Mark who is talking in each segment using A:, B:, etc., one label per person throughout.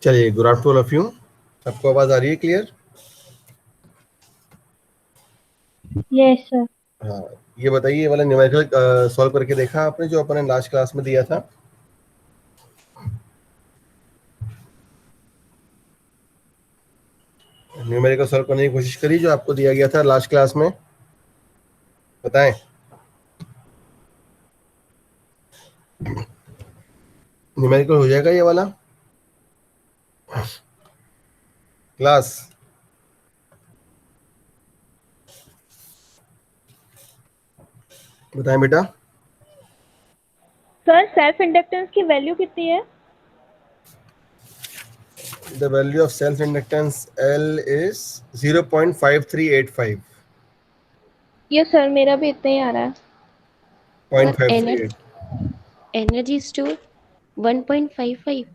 A: चलिए, good afternoon of you. सबको आवाज आ रही है क्लियर?
B: Yes sir.
A: हाँ, ये बताइए, ये वाला न्यूमेरिकल सॉल्व करके देखा आपने जो अपन ने लास्ट क्लास में दिया था? न्यूमेरिकल सॉल्व करने की कोशिश करी जो आपको दिया गया था लास्ट क्लास में? बताएं। न्यूमेरिकल हो जाएगा ये वाला क्लास? बताएं बेटा।
B: सर सेल्फ इंडक्टेंस की वैल्यू कितनी है?
A: The value of self inductance L is 0.5385।
B: Yes sir, मेरा भी इतना ही आ रहा है।
C: और
A: 0.538।
C: Energy store 1.55।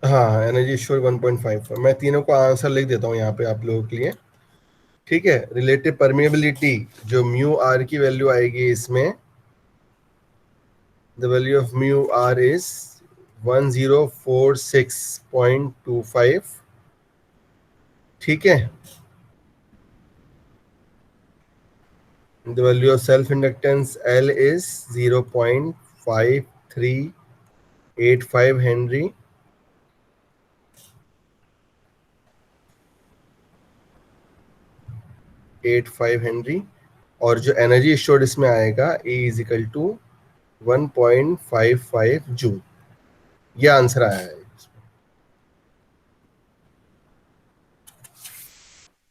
A: हाँ, एनर्जी स्टोर 1.5। मैं तीनों को आंसर लिख देता हूँ यहाँ पे आप लोगों के लिए। ठीक है, रिलेटिव परमिएबिलिटी जो म्यू आर की वैल्यू आएगी इसमें, the value of mu R is 1046.25। ठीक है, the value of self inductance L is 0.5385 henry. Henry. और जो एनर्जी स्टोर्ड इसमें आएगा E is equal to 1.55 joule. ये आंसर आया है।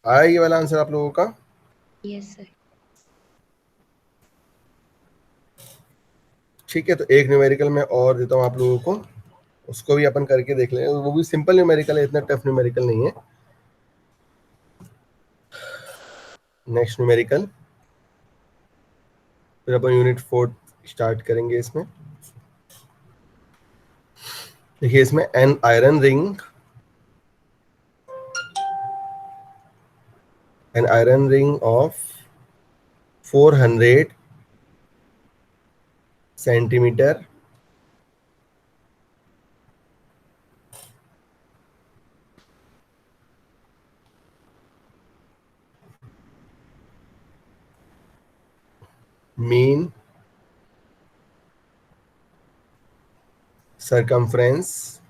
A: आया ये वाला आंसर आप लोगों का?
C: Yes sir.
A: ठीक है, तो एक न्यूमेरिकल में और देता हूँ आप लोगों को, उसको भी अपन करके देख लेंगे। वो भी सिंपल न्यूमेरिकल है, इतना टफ न्यूमेरिकल नहीं है। नेक्स्ट न्यूमेरिकल, फिर अपन यूनिट 4 स्टार्ट करेंगे। इसमें देखिए, इसमें an iron ring of 400 centimetre mean circumference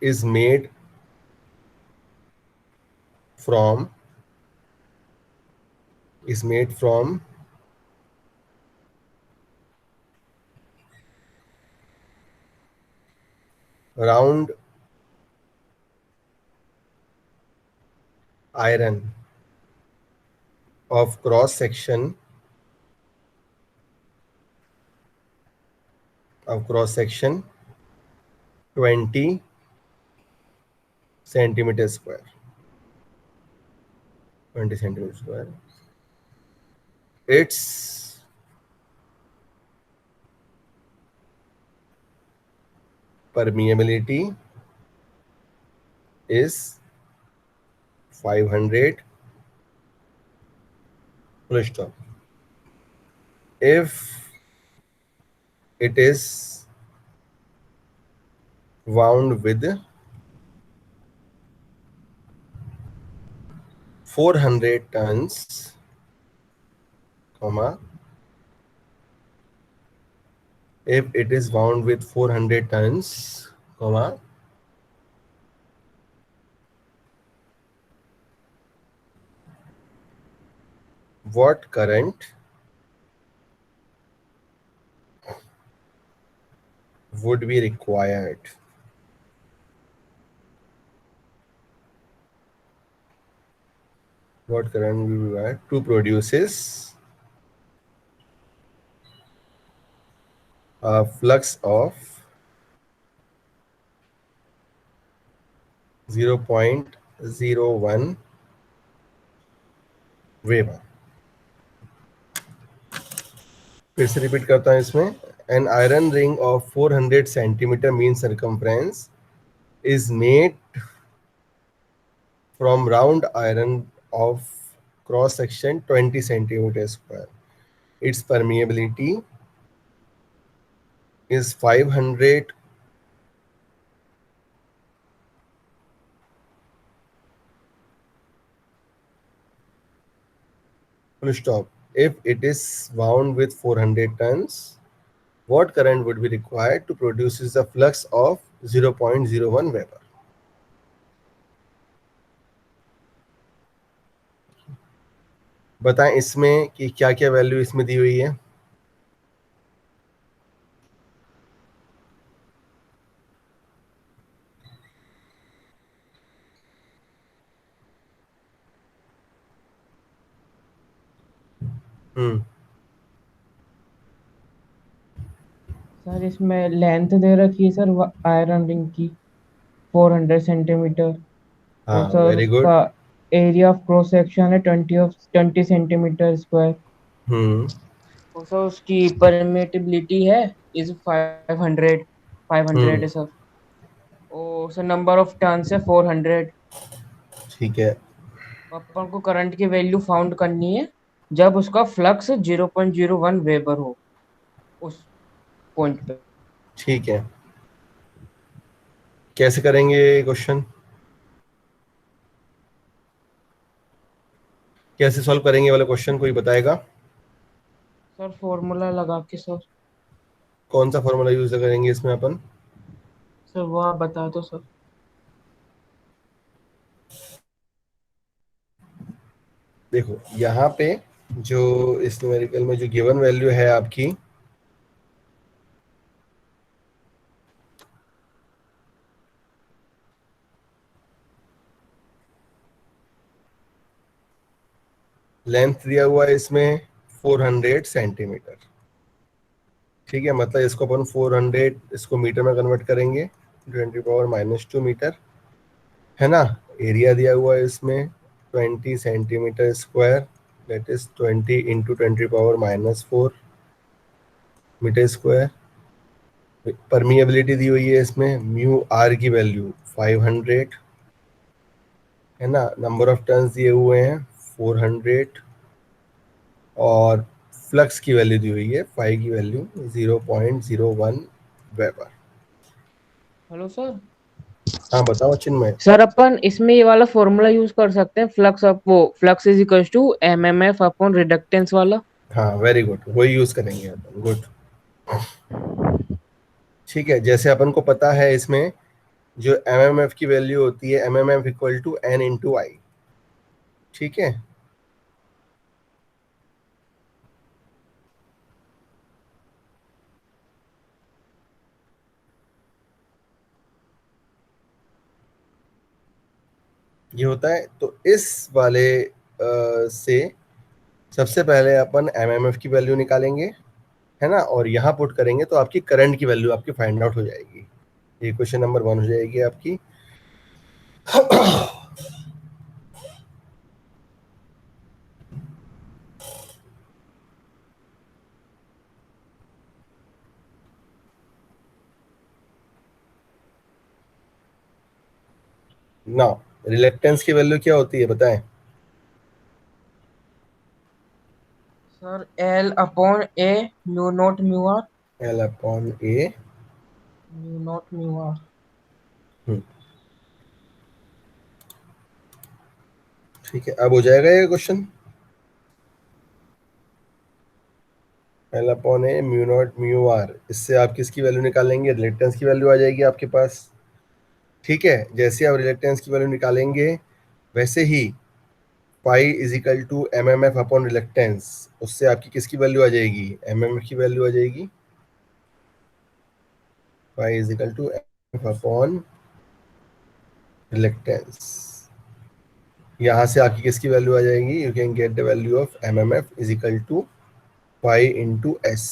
A: is made from round iron of cross section 20 centimeter square. 20 centimeter square. Its permeability is 500. Full stop. If it is wound with 400 tons, comma, if it is wound with 400 tons, comma, what current would be required? What current will be required to produce a flux of 0.01 weber? फिर से repeat करता हूं इसमें। An iron ring of 400 centimetre mean circumference is made from round iron of cross section 20 centimeter square. its permeability is 500 full stop. If it is wound with 400 tons, what current would be required to produce the flux of 0.01 Weber? बताएं इसमें कि क्या क्या value इसमें दी हुई है.
D: Sir इसमें length दे रखी है सर आयरन रिंग की 400 सेंटीमीटर।
A: हाँ,
D: और सर
A: वेरी गुड.
D: उसका एरिया ऑफ क्रॉस सेक्शन है 20 सेंटीमीटर स्क्वायर।
A: हम्म.
D: और सर उसकी परमिटिबिलिटी है इज 500 है सर। और सर नंबर ऑफ टर्न्स है 400।
A: ठीक है.
D: अपन को करंट की वैल्यू फाउंड करनी है जब उसका फ्लक्स 0.01 वेबर हो उस पॉइंट पे।
A: ठीक है, कैसे करेंगे क्वेश्चन? कैसे सॉल्व करेंगे वाला क्वेश्चन कोई बताएगा?
D: सर फॉर्मूला लगा के सर।
A: कौन सा फॉर्मूला यूज करेंगे इसमें अपन?
D: सर वो आप बता दो सर।
A: देखो यहाँ पे जो इस न्यूमेरिकल में जो गिवन वैल्यू है आपकी, लेंथ दिया हुआ है इसमें 400 सेंटीमीटर. ठीक है, मतलब इसको अपन 400 इसको मीटर में कन्वर्ट करेंगे, 10⁻⁻² मीटर, है ना. एरिया दिया हुआ है इसमें 20 centimetre square, that is 20 into 10⁻⁻4 metre square. Permeability दी हुई है इसमें म्यू आर की वैल्यू 500, है ना. नंबर ऑफ टर्न्स दिए हुए हैं 400 और फ्लक्स की वैल्यू दी हुई है फाई की वैल्यू 0.01 वेबर.
D: Hello sir.
A: हाँ बताओ चिन्मय.
D: सर अपन इसमें ये वाला फॉर्मूला यूज कर सकते हैं फ्लक्स अप वो flux is equal to MMF upon reluctance वाला।
A: हाँ वेरी गुड, वही यूज करेंगे अपन. गुड. ठीक है, जैसे अपन को पता है इसमें जो एम एम एफ की वैल्यू होती है M M F equal to N into I. ठीक है, ये होता है. तो इस वाले से सबसे पहले अपन एम एम एफ की वैल्यू निकालेंगे, है ना, और यहाँ पुट करेंगे तो आपकी करंट की वैल्यू आपकी फाइंड आउट हो जाएगी. ये क्वेश्चन नंबर 1 हो जाएगी आपकी. ना रिलेक्टेंस की वैल्यू क्या होती है बताएं?
D: Sir L upon A mu naught mu R.
A: L upon A
D: mu naught mu R.
A: ठीक है, अब हो जाएगा ये question. L upon A mu naught mu R, इससे आप किसकी वैल्यू निकालेंगे? रिलेक्टेंस की वैल्यू आ जाएगी आपके पास. ठीक है, जैसे आप रिलेक्टेंस की वैल्यू निकालेंगे वैसे ही pi is equal to M M F upon reluctance, उससे आपकी किसकी वैल्यू आ जाएगी? एम एम एफ की वैल्यू आ जाएगी. Pi is equal to M F upon reluctance. यहाँ से आपकी किसकी वैल्यू आ जाएगी? You can get the value of M M F is equal to pi into S.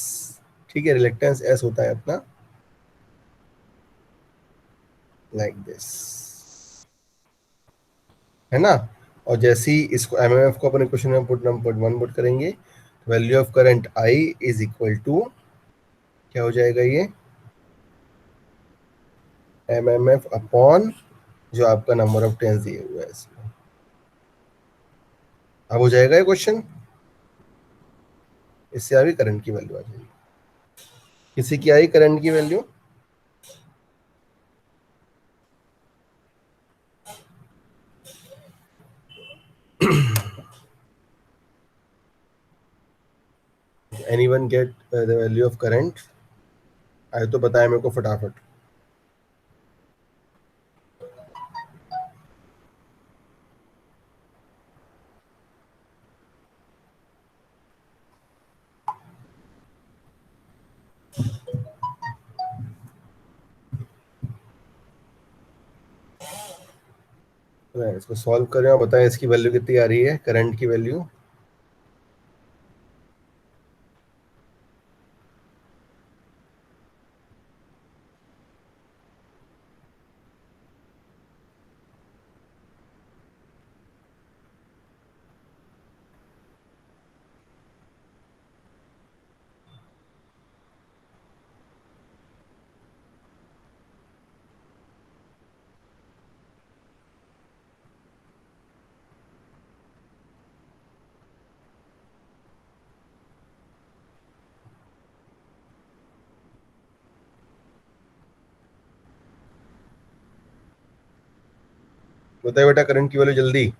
A: ठीक है, रिलेक्टेंस एस होता है अपना, लाइक दिस, है ना. और जैसे ही इसको एम एम एफ को अपने क्वेश्चन में पुट 1 पुट करेंगे, value of current I is equal to क्या हो जाएगा? ये एम एम एफ अपॉन जो आपका नंबर ऑफ टर्न्स दिए हुए है इसमें. अब हो जाएगा ये क्वेश्चन. इससे अभी करंट की वैल्यू आ जाएगी। किसी की आई करंट की value? Anyone gate the value of current? आए तो बताया मेरे को फटाफट। मैं इसको सॉल्व कर रहा हूँ, बताएं इसकी वैल्यू कितनी आ रही है, करंट की वैल्यू? बताए बेटा करंट की वैल्यू जल्दी।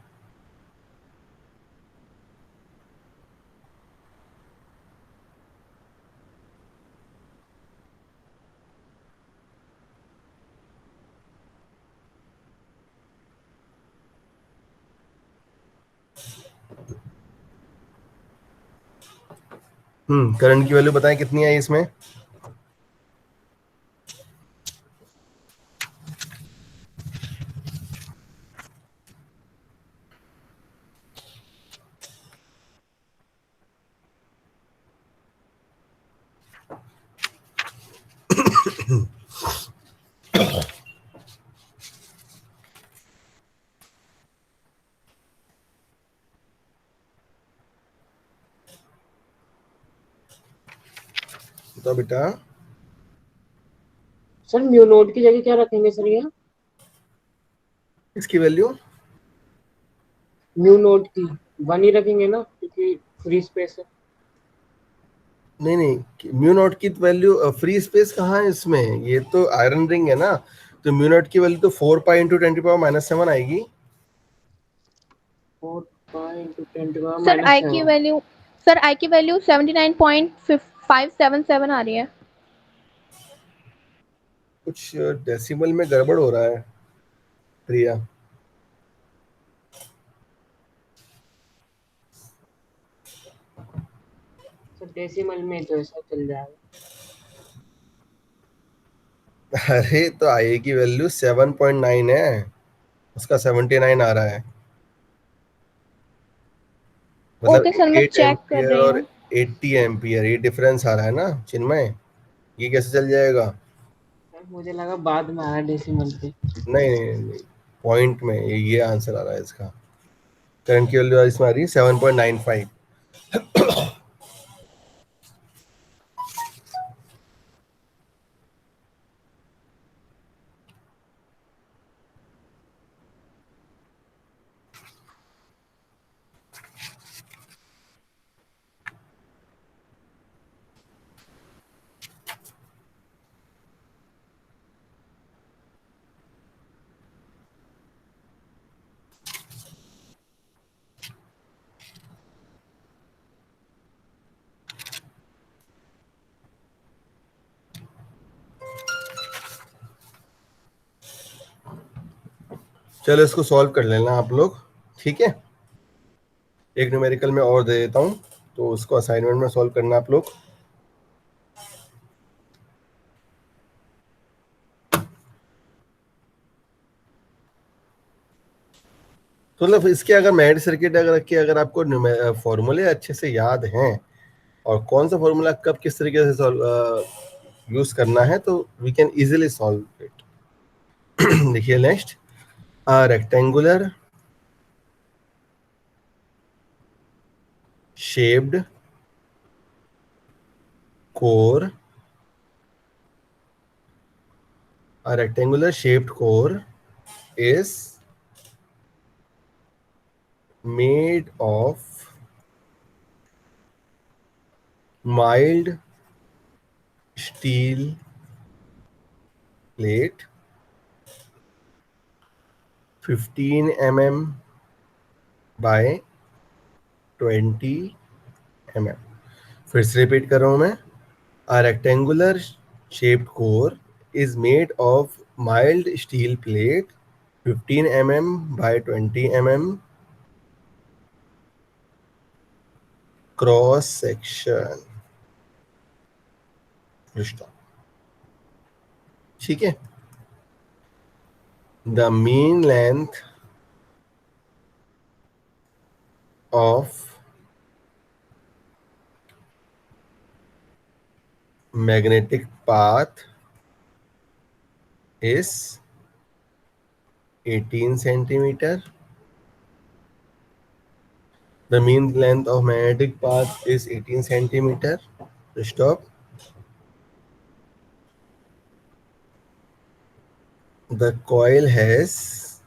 A: करंट की वैल्यू बताएं कितनी आई इसमें? बताओ बेटा।
D: सर म्यू नोट की जगह क्या रखेंगे सर ये?
A: इसकी वैल्यू?
D: म्यू नोट की 1 ही रखेंगे ना, क्योंकि फ्री स्पेस है।
A: नहीं नहीं, म्यू नॉट की वैल्यू फ्री स्पेस कहाँ है इसमें, ये तो आयरन रिंग है ना, तो म्यू नॉट की वैल्यू तो 4 पाई इंटू 10⁻⁻7 आएगी।
D: 4 pi into 10 to power
B: sir
D: minus
B: I की
D: 7।
B: वैल्यू सर आई की वैल्यू 79.577 आ रही है।
A: कुछ डेसिमल में गड़बड़ हो रहा है प्रिया।
D: सर डेसिमल में तो ऐसा चल जाएगा।
A: अरे तो आई की वैल्यू 7.9 है, उसका 79 आ रहा है, मतलब
B: ओके सर, मैं
A: 8
B: चेक कर
A: एम्पियर
B: रही
A: और
B: हूँ।
A: 80 एम्पियर, ये डिफरेंस आ रहा है ना चिन्मय, ये कैसे चल जाएगा?
D: सर मुझे लगा बाद में आया डेसिमल पे।
A: नहीं नहीं नहीं, पॉइंट में ये आंसर आ रहा है इसका। करंट की वैल्यू इसमें आ रही है 7.95। चलो इसको सॉल्व कर लेना आप लोग, ठीक है? एक न्यूमेरिकल में और दे देता हूँ, तो उसको असाइनमेंट में सॉल्व करना आप लोग। तो मतलब इसके अगर मैग्नेटिक सर्किट अगर रख के अगर आपको फॉर्मूले अच्छे से याद हैं और कौन सा फॉर्मूला कब किस तरीके से सॉल्व यूज करना है, तो we can easily solve it. देखिए next, rectangular shaped core, a rectangular shaped core is made of mild steel plate 15 mm by 20 mm। फिर से रिपीट कर रहा हूं मैं। A rectangular shaped core is made of mild steel plate 15 mm by 20 mm cross section। ठीक है। The mean length of magnetic path is 18 centimeter। The mean length of magnetic path is 18 centimeter। Stop। The coil has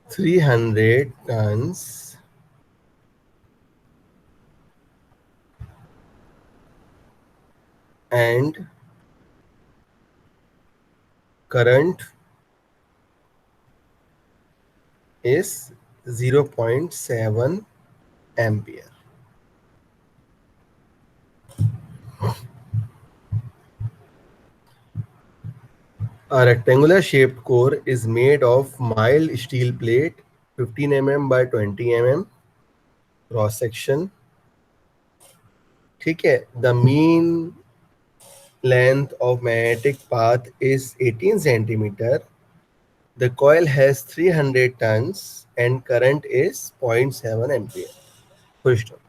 A: 300 turns and current is 0.7 ampere। A rectangular shaped core is made of mild steel plate 15 mm by 20 mm cross section। ठीक है। The mean length of magnetic path is 18 centimeter। The coil has 300 turns and current is 0.7 ampere। Push stop।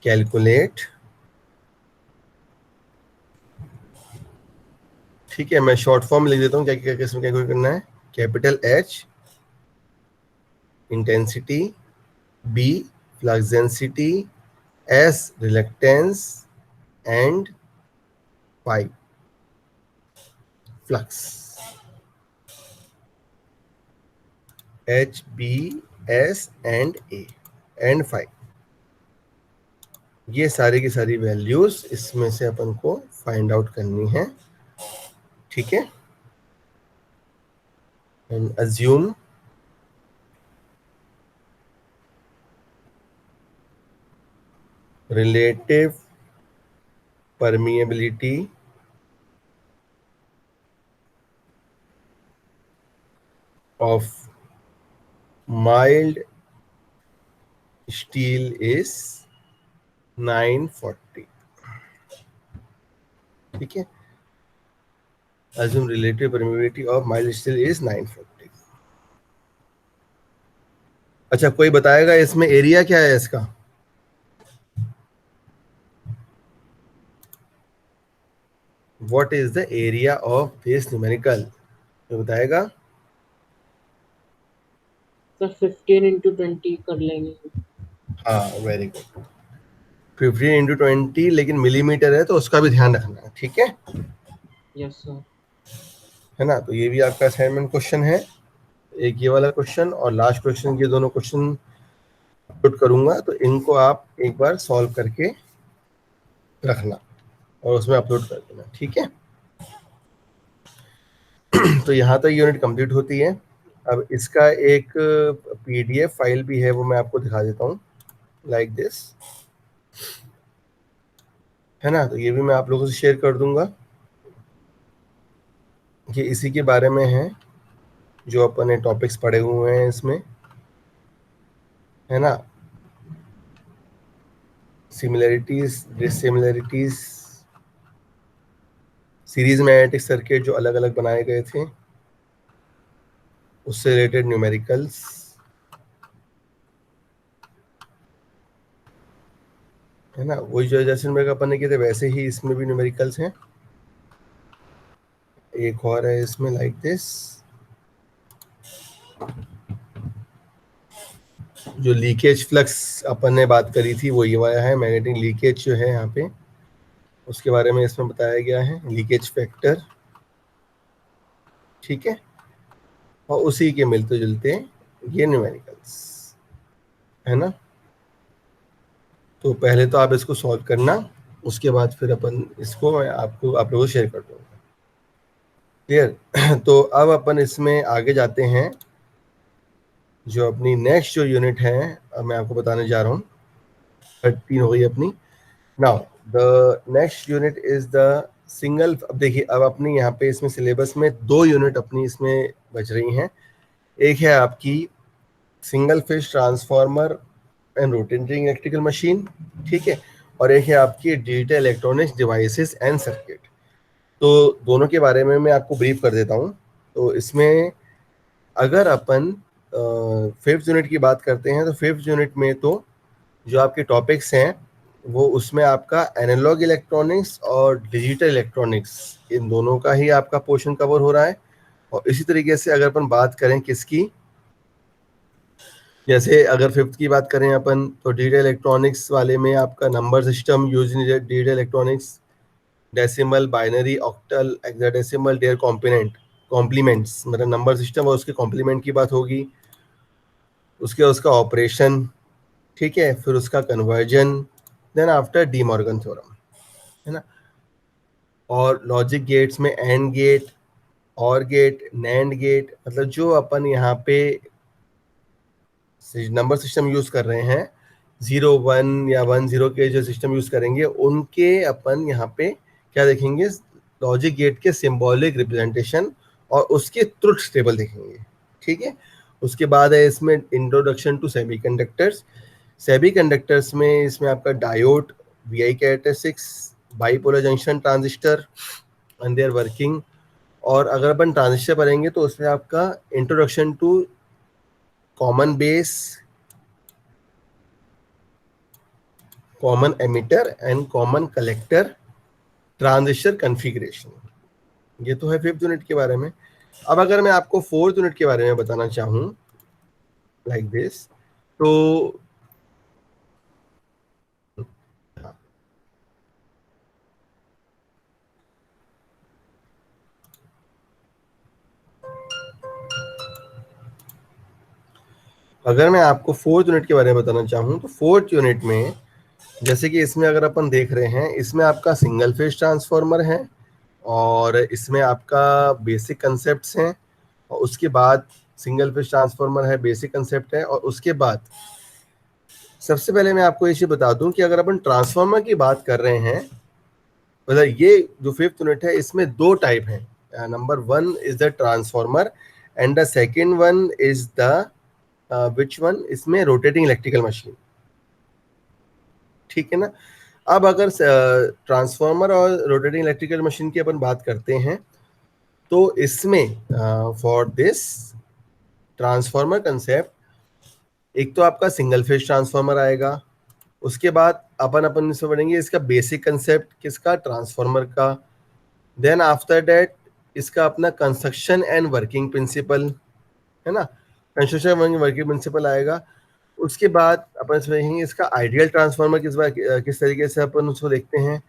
A: Calculate। ठीक है, मैं short form लिख देता हूँ क्या क्या कैसे कैलकुलेट करना है। Capital H intensity, B flux density, S reluctance and phi flux. H B S and A and phi. ये सारी की सारी वैल्यूज इसमें से अपन को फाइंड आउट करनी है। ठीक है। And assume relative permeability of mild steel is 940। ठीक है। assume relative permeability of mild steel is 940। अच्छा, कोई बताएगा इसमें एरिया क्या है इसका? What is the area of this numerical? तो बताएगा।
D: सर 15 into 20 कर लेंगे।
A: हाँ, वेरी गुड। 15 into 20 लेकिन मिलीमीटर है तो उसका भी ध्यान रखना है। ठीक है।
D: Yes sir.
A: है ना? तो ये भी आपका असाइनमेंट क्वेश्चन है। एक ये वाला क्वेश्चन और लास्ट क्वेश्चन, ये दोनों क्वेश्चन अपलोड करूंगा तो इनको आप एक बार सॉल्व करके रखना और उसमें अपलोड कर देना। ठीक है। तो यहाँ तक यूनिट कंप्लीट होती है। अब इसका एक पीडीएफ फाइल भी है, वो मैं आपको दिखा देता हूँ लाइक दिस। है ना? तो ये भी मैं आप लोगों से शेयर कर दूंगा। ये इसी के बारे में है जो अपने टॉपिक्स पढ़े हुए हैं इसमें। है ना? Similarities, dissimilarities, series magnetic circuit जो अलग अलग बनाए गए थे, उससे रिलेटेड न्यूमेरिकल्स। है ना? वही जो जैसे अपन ने किए थे वैसे ही इसमें भी न्यूमेरिकल्स हैं। एक और है इसमें लाइक दिस। जो लीकेज फ्लक्स अपन ने बात करी थी वो ये वाला है। मैग्नेटिक लीकेज जो है यहाँ पे उसके बारे में इसमें बताया गया है, लीकेज फैक्टर। ठीक है। और उसी के मिलते जुलते ये न्यूमेरिकल्स। है ना? तो पहले तो आप इसको सॉल्व करना, उसके बाद फिर अपन इसको मैं आप लोगों को शेयर कर दूंगा। क्लियर? तो अब अपन इसमें आगे जाते हैं। जो अपनी नेक्स्ट जो यूनिट है अब मैं आपको बताने जा रहा हूँ, 13 हो गई अपनी। Now the next unit is the single. अब देखिए, अब अपनी यहाँ पे इसमें सिलेबस में 2 यूनिट अपनी इसमें बच रही हैं। एक है आपकी single phase transformer and rotating electrical machine, ठीक है, और एक है आपकी digital electronics devices and circuit. तो दोनों के बारे में मैं आपको ब्रीफ कर देता हूँ। तो इसमें अगर अपन 5th यूनिट की बात करते हैं, तो 5th यूनिट में तो जो आपके टॉपिक्स हैं वो उसमें आपका एनालॉग इलेक्ट्रॉनिक्स और डिजिटल इलेक्ट्रॉनिक्स, इन दोनों का ही आपका पोर्शन कवर हो रहा है। और इसी तरीके से अगर अपन बात करें किसकी, जैसे अगर 5th की बात करें अपन, तो डिजिटल इलेक्ट्रॉनिक्स वाले में आपका number system use in digital electronics, decimal, binary, octal, hexadecimal, their complements, मतलब नंबर सिस्टम और उसके कॉम्प्लीमेंट की बात होगी। उसका ऑपरेशन, ठीक है, फिर उसका conversion, then after De Morgan theorem, है ना। और लॉजिक गेट्स में and gate, or gate, nand gate, मतलब जो अपन यहाँ पे नंबर सिस्टम यूज कर रहे हैं, 0 1 या 1 0 के जो सिस्टम यूज करेंगे उनके अपन यहाँ पे क्या देखेंगे, लॉजिक गेट के सिंबॉलिक रिप्रेजेंटेशन और उसके ट्रुथ टेबल देखेंगे, ठीक है। उसके बाद है इसमें इंट्रोडक्शन टू सेमीकंडक्टर्स। सेमीकंडक्टर्स में इसमें आपका diode, VI characteristics, bipolar junction transistor and their working. और अगर अपन ट्रांजिस्टर पढ़ेंगे तो उसमें आपका introduction to common base, common emitter and common collector transistor configuration. ये तो है 5th यूनिट के बारे में। अब अगर मैं आपको 4th यूनिट के बारे में बताना चाहूँ लाइक दिस, तो अगर मैं आपको 4th यूनिट के बारे में बताना चाहूँ, तो 4th यूनिट में जैसे कि इसमें अगर अपन देख रहे हैं, इसमें आपका सिंगल फेज ट्रांसफार्मर है और इसमें आपका बेसिक कंसेप्ट्स हैं, और उसके बाद सिंगल फेज ट्रांसफार्मर है, बेसिक कंसेप्ट है, और उसके बाद सबसे पहले मैं आपको ये चीज बता दूं कि अगर अपन ट्रांसफार्मर की बात कर रहे हैं, मतलब ये जो 5th यूनिट है इसमें 2 टाइप हैं। Number 1 is the transformer and the second one is the which one, इसमें रोटेटिंग इलेक्ट्रिकल मशीन, ठीक है ना। अब अगर ट्रांसफार्मर और रोटेटिंग इलेक्ट्रिकल मशीन की अपन बात करते हैं, तो इसमें फॉर दिस ट्रांसफार्मर कंसेप्ट, एक तो आपका सिंगल फेज ट्रांसफार्मर आएगा, उसके बाद अपन इसमें पढ़ेंगे इसका बेसिक कंसेप्ट किसका, ट्रांसफार्मर का। देन आफ्टर दैट इसका अपना कंस्ट्रक्शन एंड वर्किंग प्रिंसिपल, है ना, कंस्ट्रक्शन वर्किंग प्रिंसिपल आएगा। उसके बाद अपन इसमें देखेंगे इसका आइडियल ट्रांसफार्मर किस तरीके से अपन उसको देखते हैं,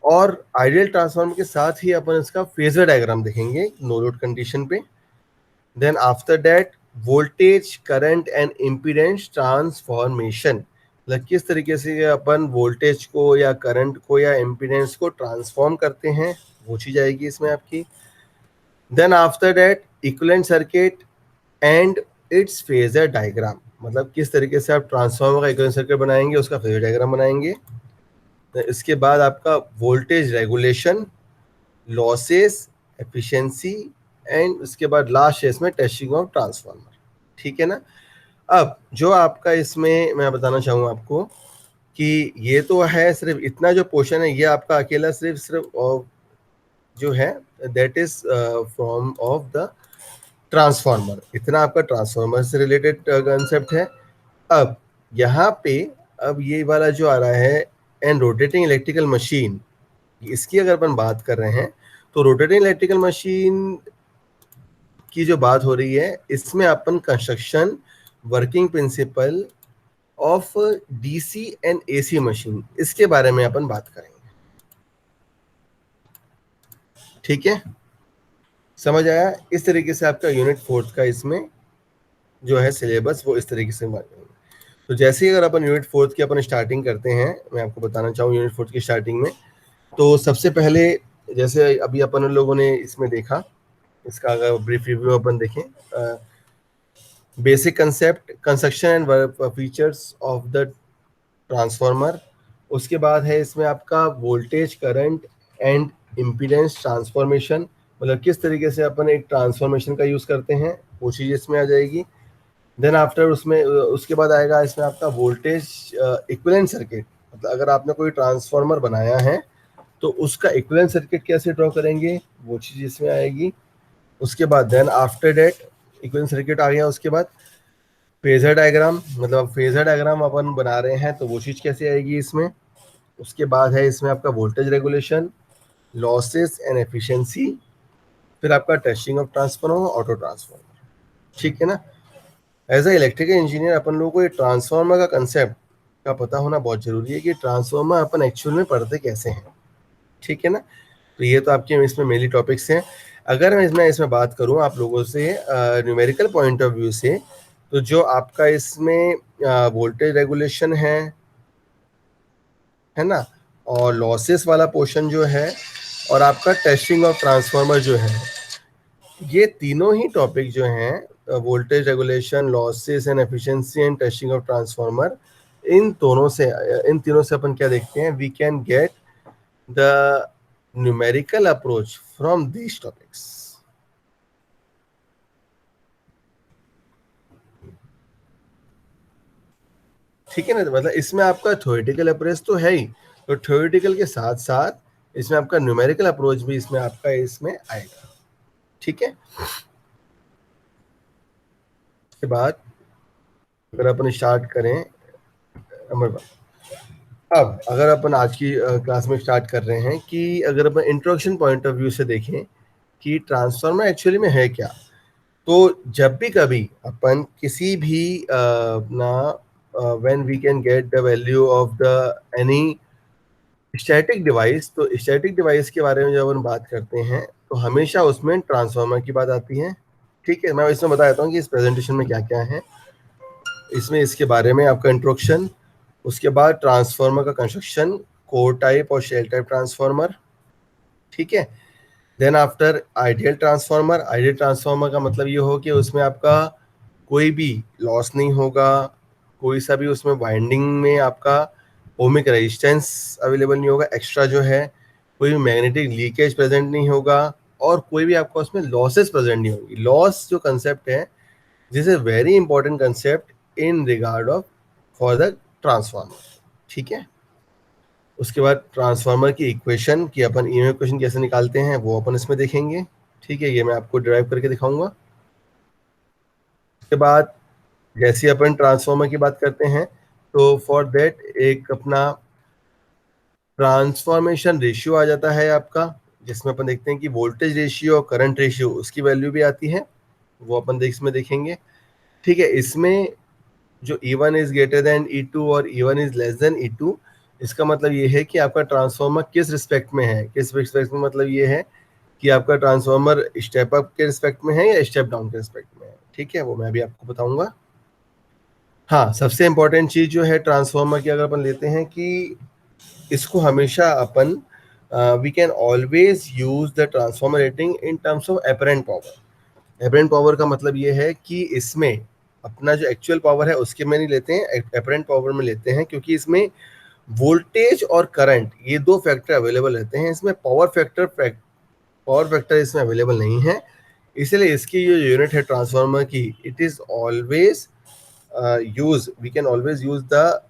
A: और आइडियल ट्रांसफार्मर के साथ ही अपन इसका फेजर डायग्राम देखेंगे नो लोड कंडीशन पे। Then after that voltage, current and impedance transformation, मतलब किस तरीके से अपन वोल्टेज को या करंट को या इम्पीडेंस को ट्रांसफॉर्म करते हैं, वो चीज आएगी इसमें आपकी। Then after that equivalent circuit and its phasor diagram, मतलब किस तरीके से आप ट्रांसफार्मर का इक्विवेलेंट सर्किट बनाएंगे, उसका फेजर डायग्राम बनाएंगे। इसके बाद आपका voltage regulation, losses, efficiency, and उसके बाद लास्ट है इसमें टेस्टिंग ऑफ ट्रांसफार्मर, ठीक है ना। अब जो आपका इसमें मैं बताना चाहूँगा आपको कि ये तो है सिर्फ इतना जो पोर्शन है, ये आपका अकेला सिर्फ जो है that is from of the transformer, इतना आपका ट्रांसफार्मर से रिलेटेड कंसेप्ट है। अब यहाँ पे अब ये वाला जो आ रहा है एंड रोटेटिंग इलेक्ट्रिकल मशीन, इसकी अगर अपन बात कर रहे हैं, तो रोटेटिंग इलेक्ट्रिकल मशीन की जो बात हो रही है, इसमें अपन construction, working principle of DC and AC machine, इसके बारे में अपन बात करेंगे, ठीक है, समझ आया। इस तरीके से आपका यूनिट 4th का इसमें जो है सिलेबस वो इस तरीके से बात करेंगे। तो जैसे ही अगर अपन यूनिट फोर्थ की अपन स्टार्टिंग करते हैं, मैं आपको बताना चाहूँ यूनिट फोर्थ की स्टार्टिंग में, तो सबसे पहले जैसे अभी अपन लोगों ने इसमें देखा, इसका अगर ब्रीफ रिव्यू अपन देखें, basic concept, construction and features of the transformer. उसके बाद है इसमें आपका voltage, current and impedance transformation, मतलब किस तरीके से अपन एक ट्रांसफॉर्मेशन का यूज़ करते हैं, वो चीज़ इसमें आ जाएगी। देन आफ्टर उसमें उसके बाद आएगा इसमें आपका वोल्टेज इक्विवेलेंट सर्किट, मतलब अगर आपने कोई ट्रांसफार्मर बनाया है तो उसका इक्विवेलेंट सर्किट कैसे ड्रॉ करेंगे, वो चीज़ इसमें आएगी। उसके बाद then after that equivalent circuit आ गया, उसके बाद फेजर डायग्राम, मतलब फेजर डायग्राम अपन बना रहे हैं तो वो चीज़ कैसे आएगी इसमें। उसके बाद है इसमें आपका voltage regulation, losses and efficiency, फिर आपका testing of transformer, auto transformer, ठीक है ना। एज ए इलेक्ट्रिकल इंजीनियर अपन लोगों को ये ट्रांसफार्मर का कंसेप्ट का पता होना बहुत जरूरी है कि ट्रांसफार्मर अपन एक्चुअल में पढ़ते कैसे हैं, ठीक है ना। तो ये तो आपके इसमें मेनली टॉपिक्स हैं। अगर मैं इसमें बात करूं आप लोगों से न्यूमेरिकल पॉइंट ऑफ व्यू से, तो जो आपका इसमें वोल्टेज रेगुलेशन है ना, और लॉसेस वाला पोर्शन जो है, और आपका टेस्टिंग ऑफ ट्रांसफार्मर जो है, ये तीनों ही टॉपिक जो हैं, voltage regulation, losses and efficiency and testing of transformer, इन तीनों से अपन क्या देखते हैं, we can get the numerical approach from these topics. ठीक है ना, मतलब इसमें आपका थ्योरेटिकल अप्रोच तो है ही, तो थ्योरेटिकल के साथ साथ इसमें आपका न्यूमेरिकल अप्रोच भी इसमें आपका इसमें आएगा, ठीक है। उसके बाद अगर अपन स्टार्ट करें नंबर 1, अब अगर अपन आज की क्लास में स्टार्ट कर रहे हैं कि अगर अपन इंट्रोडक्शन पॉइंट ऑफ व्यू से देखें कि ट्रांसफार्मर एक्चुअली में है क्या, तो जब भी कभी अपन किसी भी ना when we can get the value of the any static device, तो स्टैटिक डिवाइस के बारे में जब अपन बात करते हैं तो हमेशा उसमें ट्रांसफार्मर की बात आती है, ठीक है। मैं इसमें बता देता हूँ कि इस प्रेजेंटेशन में क्या क्या है इसमें, इसके बारे में आपका इंट्रोडक्शन, उसके बाद ट्रांसफार्मर का कंस्ट्रक्शन, कोर टाइप और शेल टाइप ट्रांसफार्मर, ठीक है। Then after ideal transformer, ideal transformer का मतलब ये हो कि उसमें आपका कोई भी लॉस नहीं होगा, कोई सा भी उसमें वाइंडिंग में आपका ओमिक रेजिस्टेंस अवेलेबल नहीं होगा एक्स्ट्रा जो है, कोई भी मैग्नेटिक लीकेज प्रेजेंट नहीं होगा, और कोई भी आपका उसमें लॉसेस प्रेजेंट नहीं होगी। लॉस जो कंसेप्ट है, this is very important concept in regard of for the transformer, ठीक है। उसके बाद ट्रांसफार्मर की इक्वेशन कि अपन ईएमएफ इक्वेशन कैसे निकालते हैं वो अपन इसमें देखेंगे, ठीक है, ये मैं आपको डिराइव करके दिखाऊंगा। उसके बाद जैसे अपन ट्रांसफार्मर की बात करते हैं तो फॉर दैट एक अपना ट्रांसफॉर्मेशन रेशियो आ जाता है आपका, जिसमें अपन देखते हैं कि वोल्टेज रेशियो और करंट रेशियो उसकी वैल्यू भी आती है, वो अपन इसमें देखेंगे, ठीक है। इसमें जो E1 is greater than E2 और E1 is less than E2, इसका मतलब ये है कि आपका ट्रांसफार्मर किस रिस्पेक्ट में है, किस रिस्पेक्ट में, मतलब ये है कि आपका ट्रांसफार्मर स्टेप अप के रिस्पेक्ट में है या स्टेप डाउन के रिस्पेक्ट में है, ठीक है, वो मैं भी आपको बताऊंगा। हाँ, सबसे इंपॉर्टेंट चीज जो है ट्रांसफार्मर की अगर अपन लेते हैं कि इसको हमेशा अपन we can always use the transformer rating in terms of apparent power. Apparent power का मतलब ये है कि इसमें अपना जो एक्चुअल पावर है उसके में नहीं लेते हैं, एपरेंट पावर में लेते हैं, क्योंकि इसमें वोल्टेज और करंट ये दो फैक्टर अवेलेबल रहते हैं, इसमें पावर फैक्टर इसमें अवेलेबल नहीं है, इसलिए इसकी जो यूनिट है ट्रांसफार्मर की, it is always we can always use the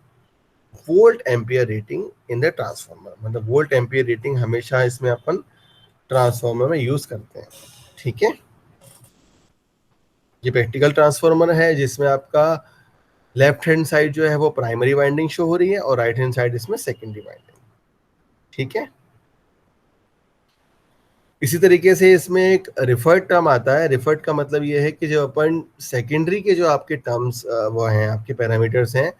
A: volt ampere rating in the transformer, मतलब वोल्ट एम्पियर रेटिंग हमेशा इसमें अपन ट्रांसफार्मर में यूज करते हैं, ठीक है। ये प्रैक्टिकल ट्रांसफार्मर है जिसमें आपका लेफ्ट हैंड साइड जो है वो प्राइमरी वाइंडिंग शो हो रही है और राइट हैंड साइड इसमें सेकेंडरी वाइंडिंग, ठीक है। इसी तरीके से इसमें एक रिफर्ड टर्म आता है, रिफर्ड का मतलब ये है कि जो अपन सेकेंडरी के जो आपके टर्म्स वो हैं, आपके पैरामीटर्स हैं,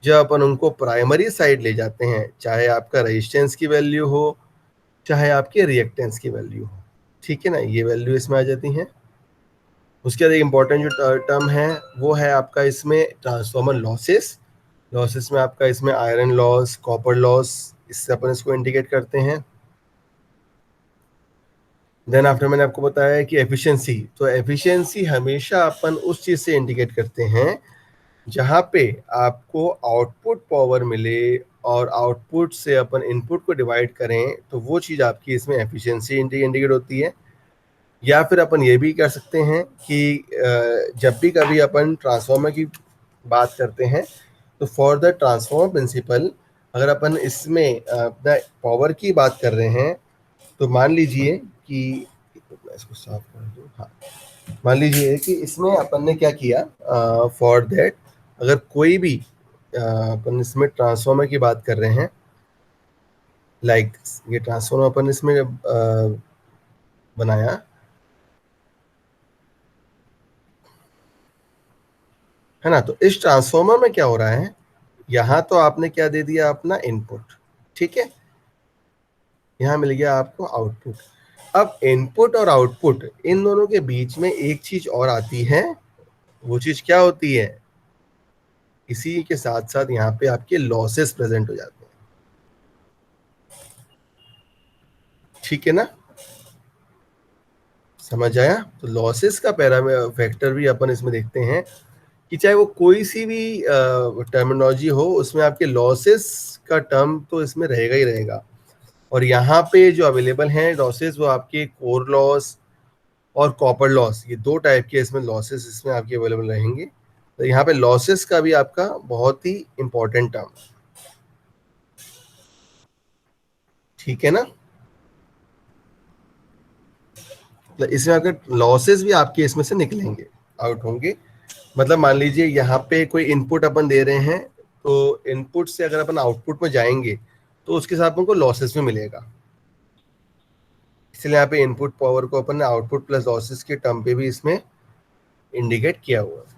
A: जब अपन उनको प्राइमरी साइड ले जाते हैं, चाहे आपका रेजिस्टेंस की वैल्यू हो, चाहे आपके रिएक्टेंस की वैल्यू हो, ठीक है ना, ये वैल्यू इसमें आ जाती हैं। उसके बाद एक इम्पॉर्टेंट जो टर्म है वो है आपका इसमें ट्रांसफार्मर लॉसेस, लॉसेस में आपका इसमें आयरन लॉस, कॉपर लॉस, इससे अपन इसको इंडिकेट करते हैं। देन आफ्टर मैंने आपको बताया कि एफिशिएंसी, तो एफिशिएंसी हमेशा अपन उस चीज से इंडिकेट करते हैं जहाँ पे आपको आउटपुट पावर मिले और आउटपुट से अपन इनपुट को डिवाइड करें, तो वो चीज़ आपकी इसमें एफिशिएंसी इंडिकेट होती है। या फिर अपन ये भी कर सकते हैं कि जब भी कभी अपन ट्रांसफार्मर की बात करते हैं तो फॉर द ट्रांसफार्मर प्रिंसिपल अगर अपन इसमें अपना पावर की बात कर रहे हैं तो मान लीजिए कि इसको साफ कर दो। हाँ, मान लीजिए कि इसमें अपन ने क्या किया, फॉर दैट अगर कोई भी अपन इसमें ट्रांसफार्मर की बात कर रहे हैं, लाइक ये ट्रांसफार्मर अपन इसमें बनाया, है ना। तो इस ट्रांसफार्मर में क्या हो रहा है, यहाँ तो आपने क्या दे दिया अपना इनपुट, ठीक है, यहाँ मिल गया आपको आउटपुट। अब इनपुट और आउटपुट इन दोनों के बीच में एक चीज और आती है, वो चीज क्या होती है, इसी के साथ साथ यहाँ पे आपके लॉसेस प्रेजेंट हो जाते हैं, ठीक है ना, समझ आया। तो लॉसेस का फैक्टर भी अपन इसमें देखते हैं कि चाहे वो कोई सी भी टर्मिनोलॉजी हो, उसमें आपके लॉसेस का टर्म तो इसमें रहेगा ही रहेगा। और यहाँ पे जो अवेलेबल हैं लॉसेस वो आपके कोर लॉस और कॉपर लॉस, ये दो टाइप के इसमें लॉसेस इसमें आपके अवेलेबल रहेंगे। तो यहाँ पे लॉसेस का भी आपका बहुत ही इंपॉर्टेंट टर्म, ठीक है ना। तो इसमें अगर लॉसेस भी आपके इसमें से निकलेंगे, आउट होंगे। मतलब मान लीजिए यहाँ पे कोई इनपुट अपन दे रहे हैं, तो इनपुट से अगर अपन आउटपुट में जाएंगे तो उसके साथ हमको लॉसेस भी मिलेगा, इसलिए यहाँ पे इनपुट पावर को अपन ने आउटपुट प्लस लॉसेस के टर्म पे भी इसमें इंडिकेट किया हुआ है।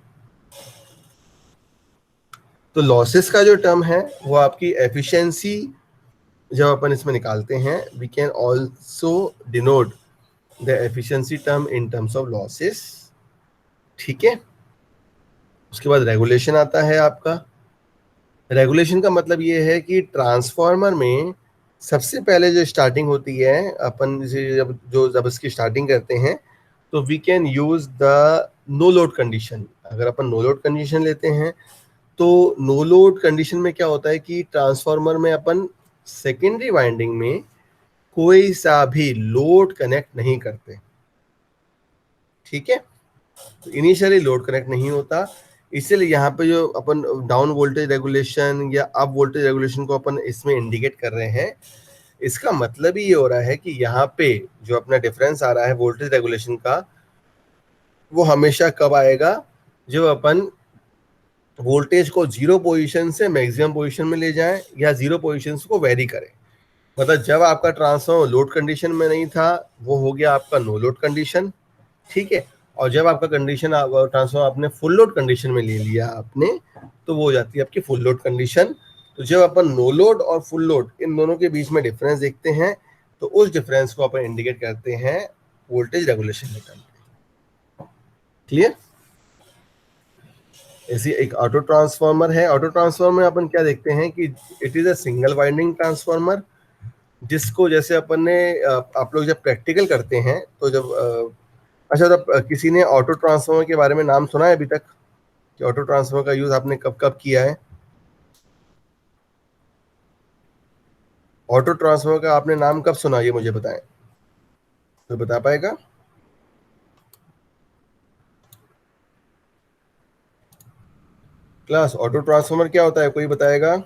A: तो लॉसेस का जो टर्म है वो आपकी एफिशिएंसी जब अपन इसमें निकालते हैं, we can also denote the efficiency term in terms of losses, ठीक है। उसके बाद रेगुलेशन आता है आपका। रेगुलेशन का मतलब ये है कि ट्रांसफार्मर में सबसे पहले जो स्टार्टिंग होती है, अपन जब इसकी स्टार्टिंग करते हैं तो we can use the no load condition. अगर अपन नो लोड कंडीशन लेते हैं तो नो लोड कंडीशन में क्या होता है कि ट्रांसफार्मर में अपन सेकेंडरी वाइंडिंग में कोई सा भी लोड कनेक्ट नहीं करते, ठीक है। तो इनिशियली लोड कनेक्ट नहीं होता, इसलिए यहाँ पे जो अपन डाउन वोल्टेज रेगुलेशन या अप वोल्टेज रेगुलेशन को अपन इसमें इंडिकेट कर रहे हैं, इसका मतलब ही ये हो रहा है कि यहाँ पे जो अपना डिफरेंस आ रहा है वोल्टेज रेगुलेशन का, वो हमेशा कब आएगा, जब अपन वोल्टेज को जीरो पोजीशन से मैक्सिमम पोजीशन में ले जाएं या जीरो पोजीशन को वेरी करें। मतलब जब आपका ट्रांसफॉर्मर लोड कंडीशन में नहीं था वो हो गया आपका नो लोड कंडीशन, ठीक है। और जब आपका कंडीशन ट्रांसफॉर्मर आपने फुल लोड कंडीशन में ले लिया आपने, तो वो हो जाती है आपकी फुल लोड कंडीशन। तो जब अपन नो लोड और फुल लोड इन दोनों के बीच में डिफरेंस देखते हैं तो उस डिफरेंस को अपन इंडिकेट करते हैं वोल्टेज रेगुलेशन के टर्म पे, क्लियर। ऐसी एक ऑटो ट्रांसफार्मर है। ऑटो ट्रांसफार्मर में अपन क्या देखते हैं कि it is a single winding transformer, जिसको जैसे अपन ने आप लोग जब प्रैक्टिकल करते हैं तो जब अच्छा, तब किसी ने ऑटो ट्रांसफार्मर के बारे में नाम सुना है अभी तक कि ऑटो ट्रांसफार्मर का यूज आपने कब कब किया है? ऑटो ट्रांसफार्मर का आपने नाम कब सुना, ये मुझे बताएं, तो बता पाएगा? क्लास, ऑटो ट्रांसफार्मर क्या होता है, कोई बताएगा?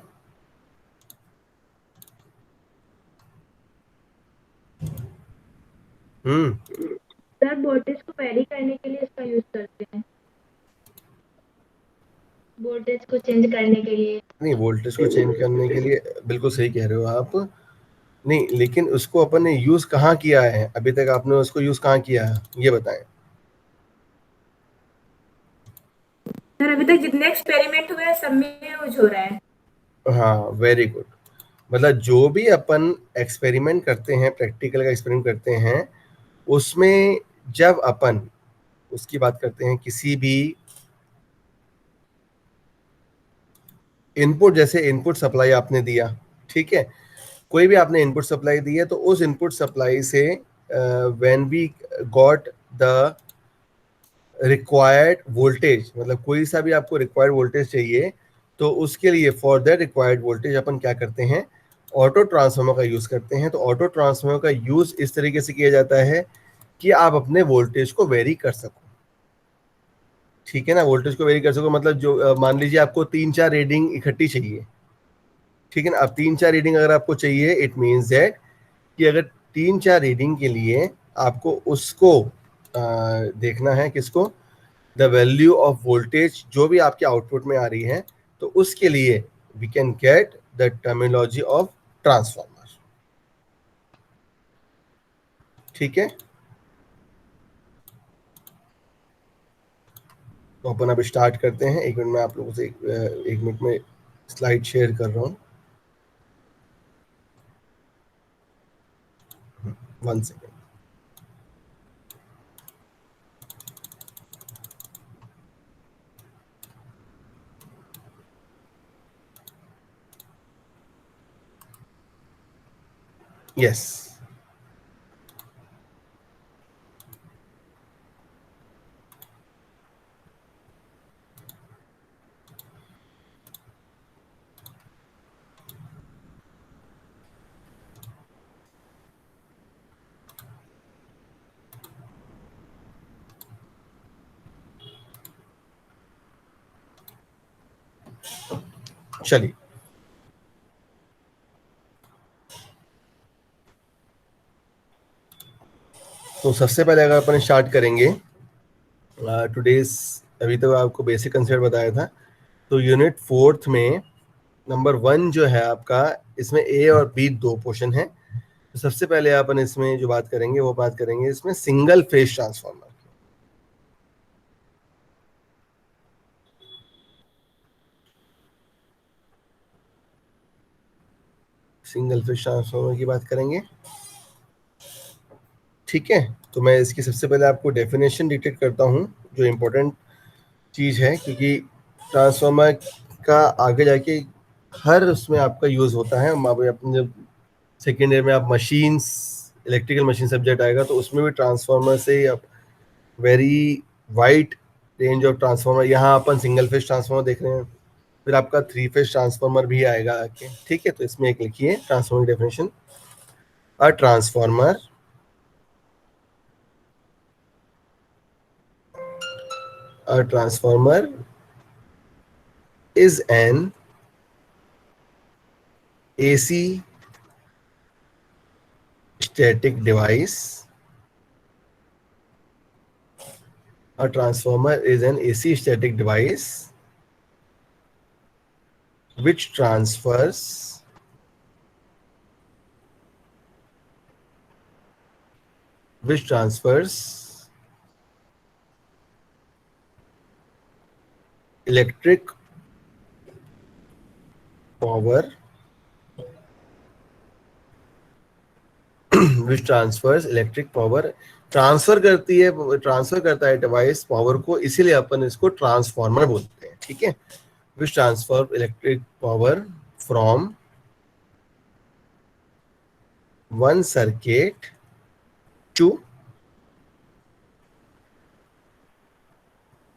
B: सर वोल्टेज को वेरी करने के लिए इसका यूज करते हैं, वोल्टेज को चेंज करने के लिए।
A: नहीं, वोल्टेज को चेंज करने के लिए बिल्कुल सही कह रहे हो आप, नहीं, लेकिन उसको अपन ने यूज कहाँ किया है अभी तक, आपने उसको यूज कहाँ किया है ये बताएं।
B: सर अभी तक जितने एक्सपेरिमेंट हुए हैं सब में यूज हो रहा है।
A: हाँ, वेरी गुड। मतलब जो भी अपन एक्सपेरिमेंट करते हैं, प्रैक्टिकल का एक्सपेरिमेंट करते हैं, उसमें जब अपन उसकी बात करते हैं किसी भी इनपुट, जैसे इनपुट सप्लाई आपने दिया, ठीक है, कोई भी आपने इनपुट सप्लाई दी है, तो उस इनपुट सप्लाई से when we got the required voltage, मतलब कोई सा भी आपको रिक्वायर्ड वोल्टेज चाहिए, तो उसके लिए फॉर दैट रिक्वायर्ड वोल्टेज अपन क्या करते हैं, ऑटो ट्रांसफार्मर का यूज करते हैं। तो ऑटो ट्रांसफार्मर का यूज इस तरीके से किया जाता है कि आप अपने वोल्टेज को वेरी कर सको, ठीक है ना, वोल्टेज को वेरी कर सको, मतलब जो मान लीजिए आपको 3-4 रीडिंग इकट्ठी चाहिए, ठीक है ना। अब 3-4 रीडिंग अगर आपको चाहिए, इट मीन्स दैट कि अगर 3-4 रीडिंग के लिए आपको उसको देखना है, किसको, द वैल्यू ऑफ वोल्टेज जो भी आपके आउटपुट में आ रही है, तो उसके लिए we can get the terminology of transformer, ठीक है। तो अपन अब स्टार्ट करते हैं। 1 मिनट में आप लोगों से 1 मिनट में स्लाइड शेयर कर रहा हूँ, 1 सेकेंड। यस, चलिए। तो सबसे पहले अगर अपन स्टार्ट करेंगे टुडेज, अभी तो आपको बेसिक कंसेप्ट बताया था, तो यूनिट 4th में नंबर 1 जो है आपका, इसमें ए और बी 2 पोर्शन है। तो सबसे पहले अपन इसमें जो बात करेंगे, वो बात करेंगे इसमें single phase transformer. Single phase transformer की बात करेंगे, ठीक है। तो मैं इसकी सबसे पहले आपको डेफिनेशन डिटेक्ट करता हूँ, जो इम्पोर्टेंट चीज़ है, क्योंकि ट्रांसफार्मर का आगे जाके हर उसमें आपका यूज़ होता है। अपने जब सेकेंड ईयर में आप मशीन्स, इलेक्ट्रिकल मशीन सब्जेक्ट आएगा, तो उसमें भी ट्रांसफार्मर से आप very wide range of transformer, यहाँ अपन सिंगल फेज ट्रांसफार्मर देख रहे हैं, फिर आपका 3 फेज ट्रांसफार्मर भी आएगा आके, ठीक है। तो इसमें एक लिखिए transformer definition, a transformer A transformer is an AC static device. A transformer is an AC static device which transfers electric power which transfers electric power, transfer करता है डिवाइस पावर को, इसीलिए अपन इसको ट्रांसफार्मर बोलते हैं, ठीक है। which transfer electric power from one circuit to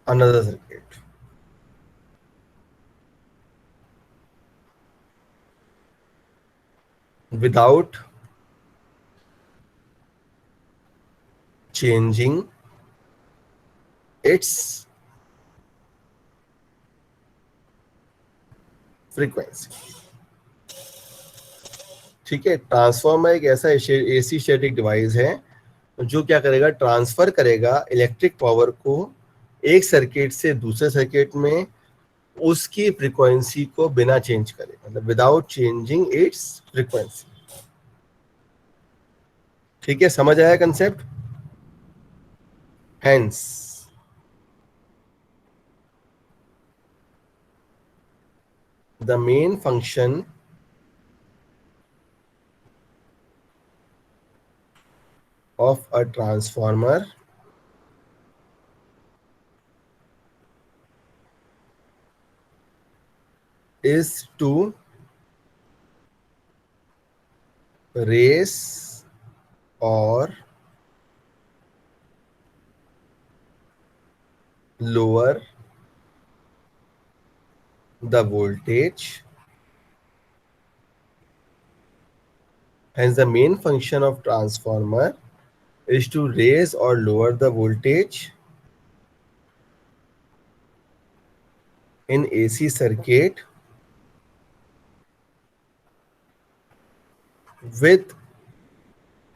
A: another circuit without changing its frequency, ठीक है। ट्रांसफार्मर एक ऐसा एसी स्टैटिक डिवाइस है जो क्या करेगा, ट्रांसफर करेगा इलेक्ट्रिक पावर को एक सर्किट से दूसरे सर्किट में, उसकी फ्रीक्वेंसी को बिना चेंज करे, मतलब विदाउट चेंजिंग इट्स फ्रीक्वेंसी, ठीक है। समझ आया concept? Hence the main function of a transformer is to raise or lower the voltage. Hence, the main function of transformer is to raise or lower the voltage in AC circuit with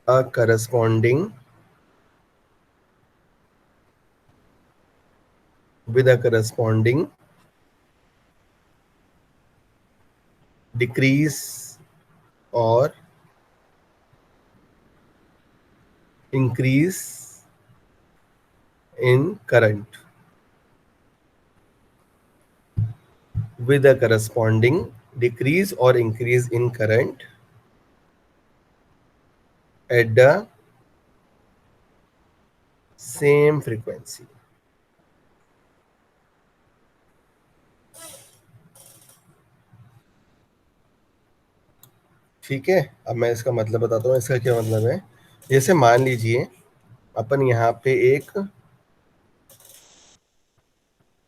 A: a corresponding decrease or increase in current, with a corresponding decrease or increase in current at the same frequency. ठीक है, अब मैं इसका मतलब बताता हूँ। इसका क्या मतलब है, जैसे मान लीजिए अपन यहाँ पे एक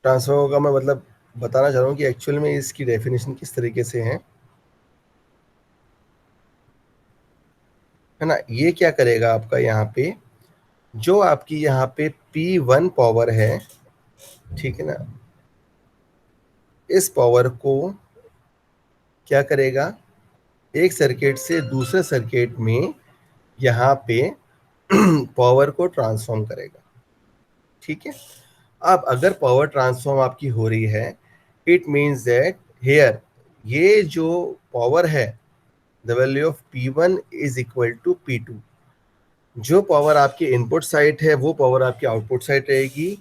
A: ट्रांसफार्मर का, मैं मतलब बताना चाह रहा हूँ कि एक्चुअल में इसकी डेफिनेशन किस तरीके से है ना। ये क्या करेगा आपका, यहाँ पे जो आपकी यहाँ पे P1 पावर है, ठीक है ना, इस पावर को क्या करेगा, एक सर्किट से दूसरे सर्किट में यहाँ पे पावर को ट्रांसफॉर्म करेगा। ठीक है, अब अगर पावर ट्रांसफॉर्म आपकी हो रही है, इट मीन्स दैट हियर ये जो पावर है, the value of P1 is equal to P2। जो पावर आपकी इनपुट साइड है वो पावर आपकी आउटपुट साइड रहेगी,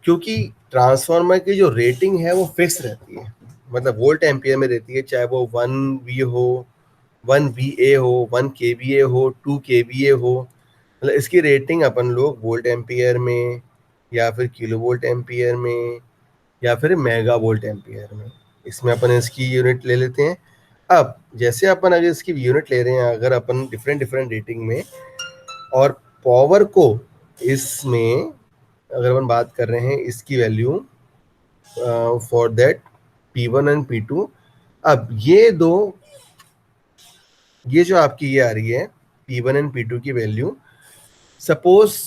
A: क्योंकि ट्रांसफार्मर की जो रेटिंग है वो फिक्स रहती है, मतलब वोल्ट एम्पियर में रहती है, चाहे वो 1V हो, 1VA हो, 1kVA हो, 2kVA हो, मतलब इसकी रेटिंग अपन लोग वोल्ट एम्पियर में या फिर किलो वोल्ट एम्पियर में या फिर मेगा वोल्ट एम्पियर में, इसमें अपन इसकी यूनिट ले लेते हैं। अब जैसे अपन अगर इसकी यूनिट ले रहे हैं, अगर अपन डिफरेंट डिफरेंट रेटिंग में और पावर को इसमें अगर अपन बात कर रहे हैं इसकी value for that P1 and P2, अब ये जो आपकी ये आ रही है P1 एंड P2 की वैल्यू, सपोज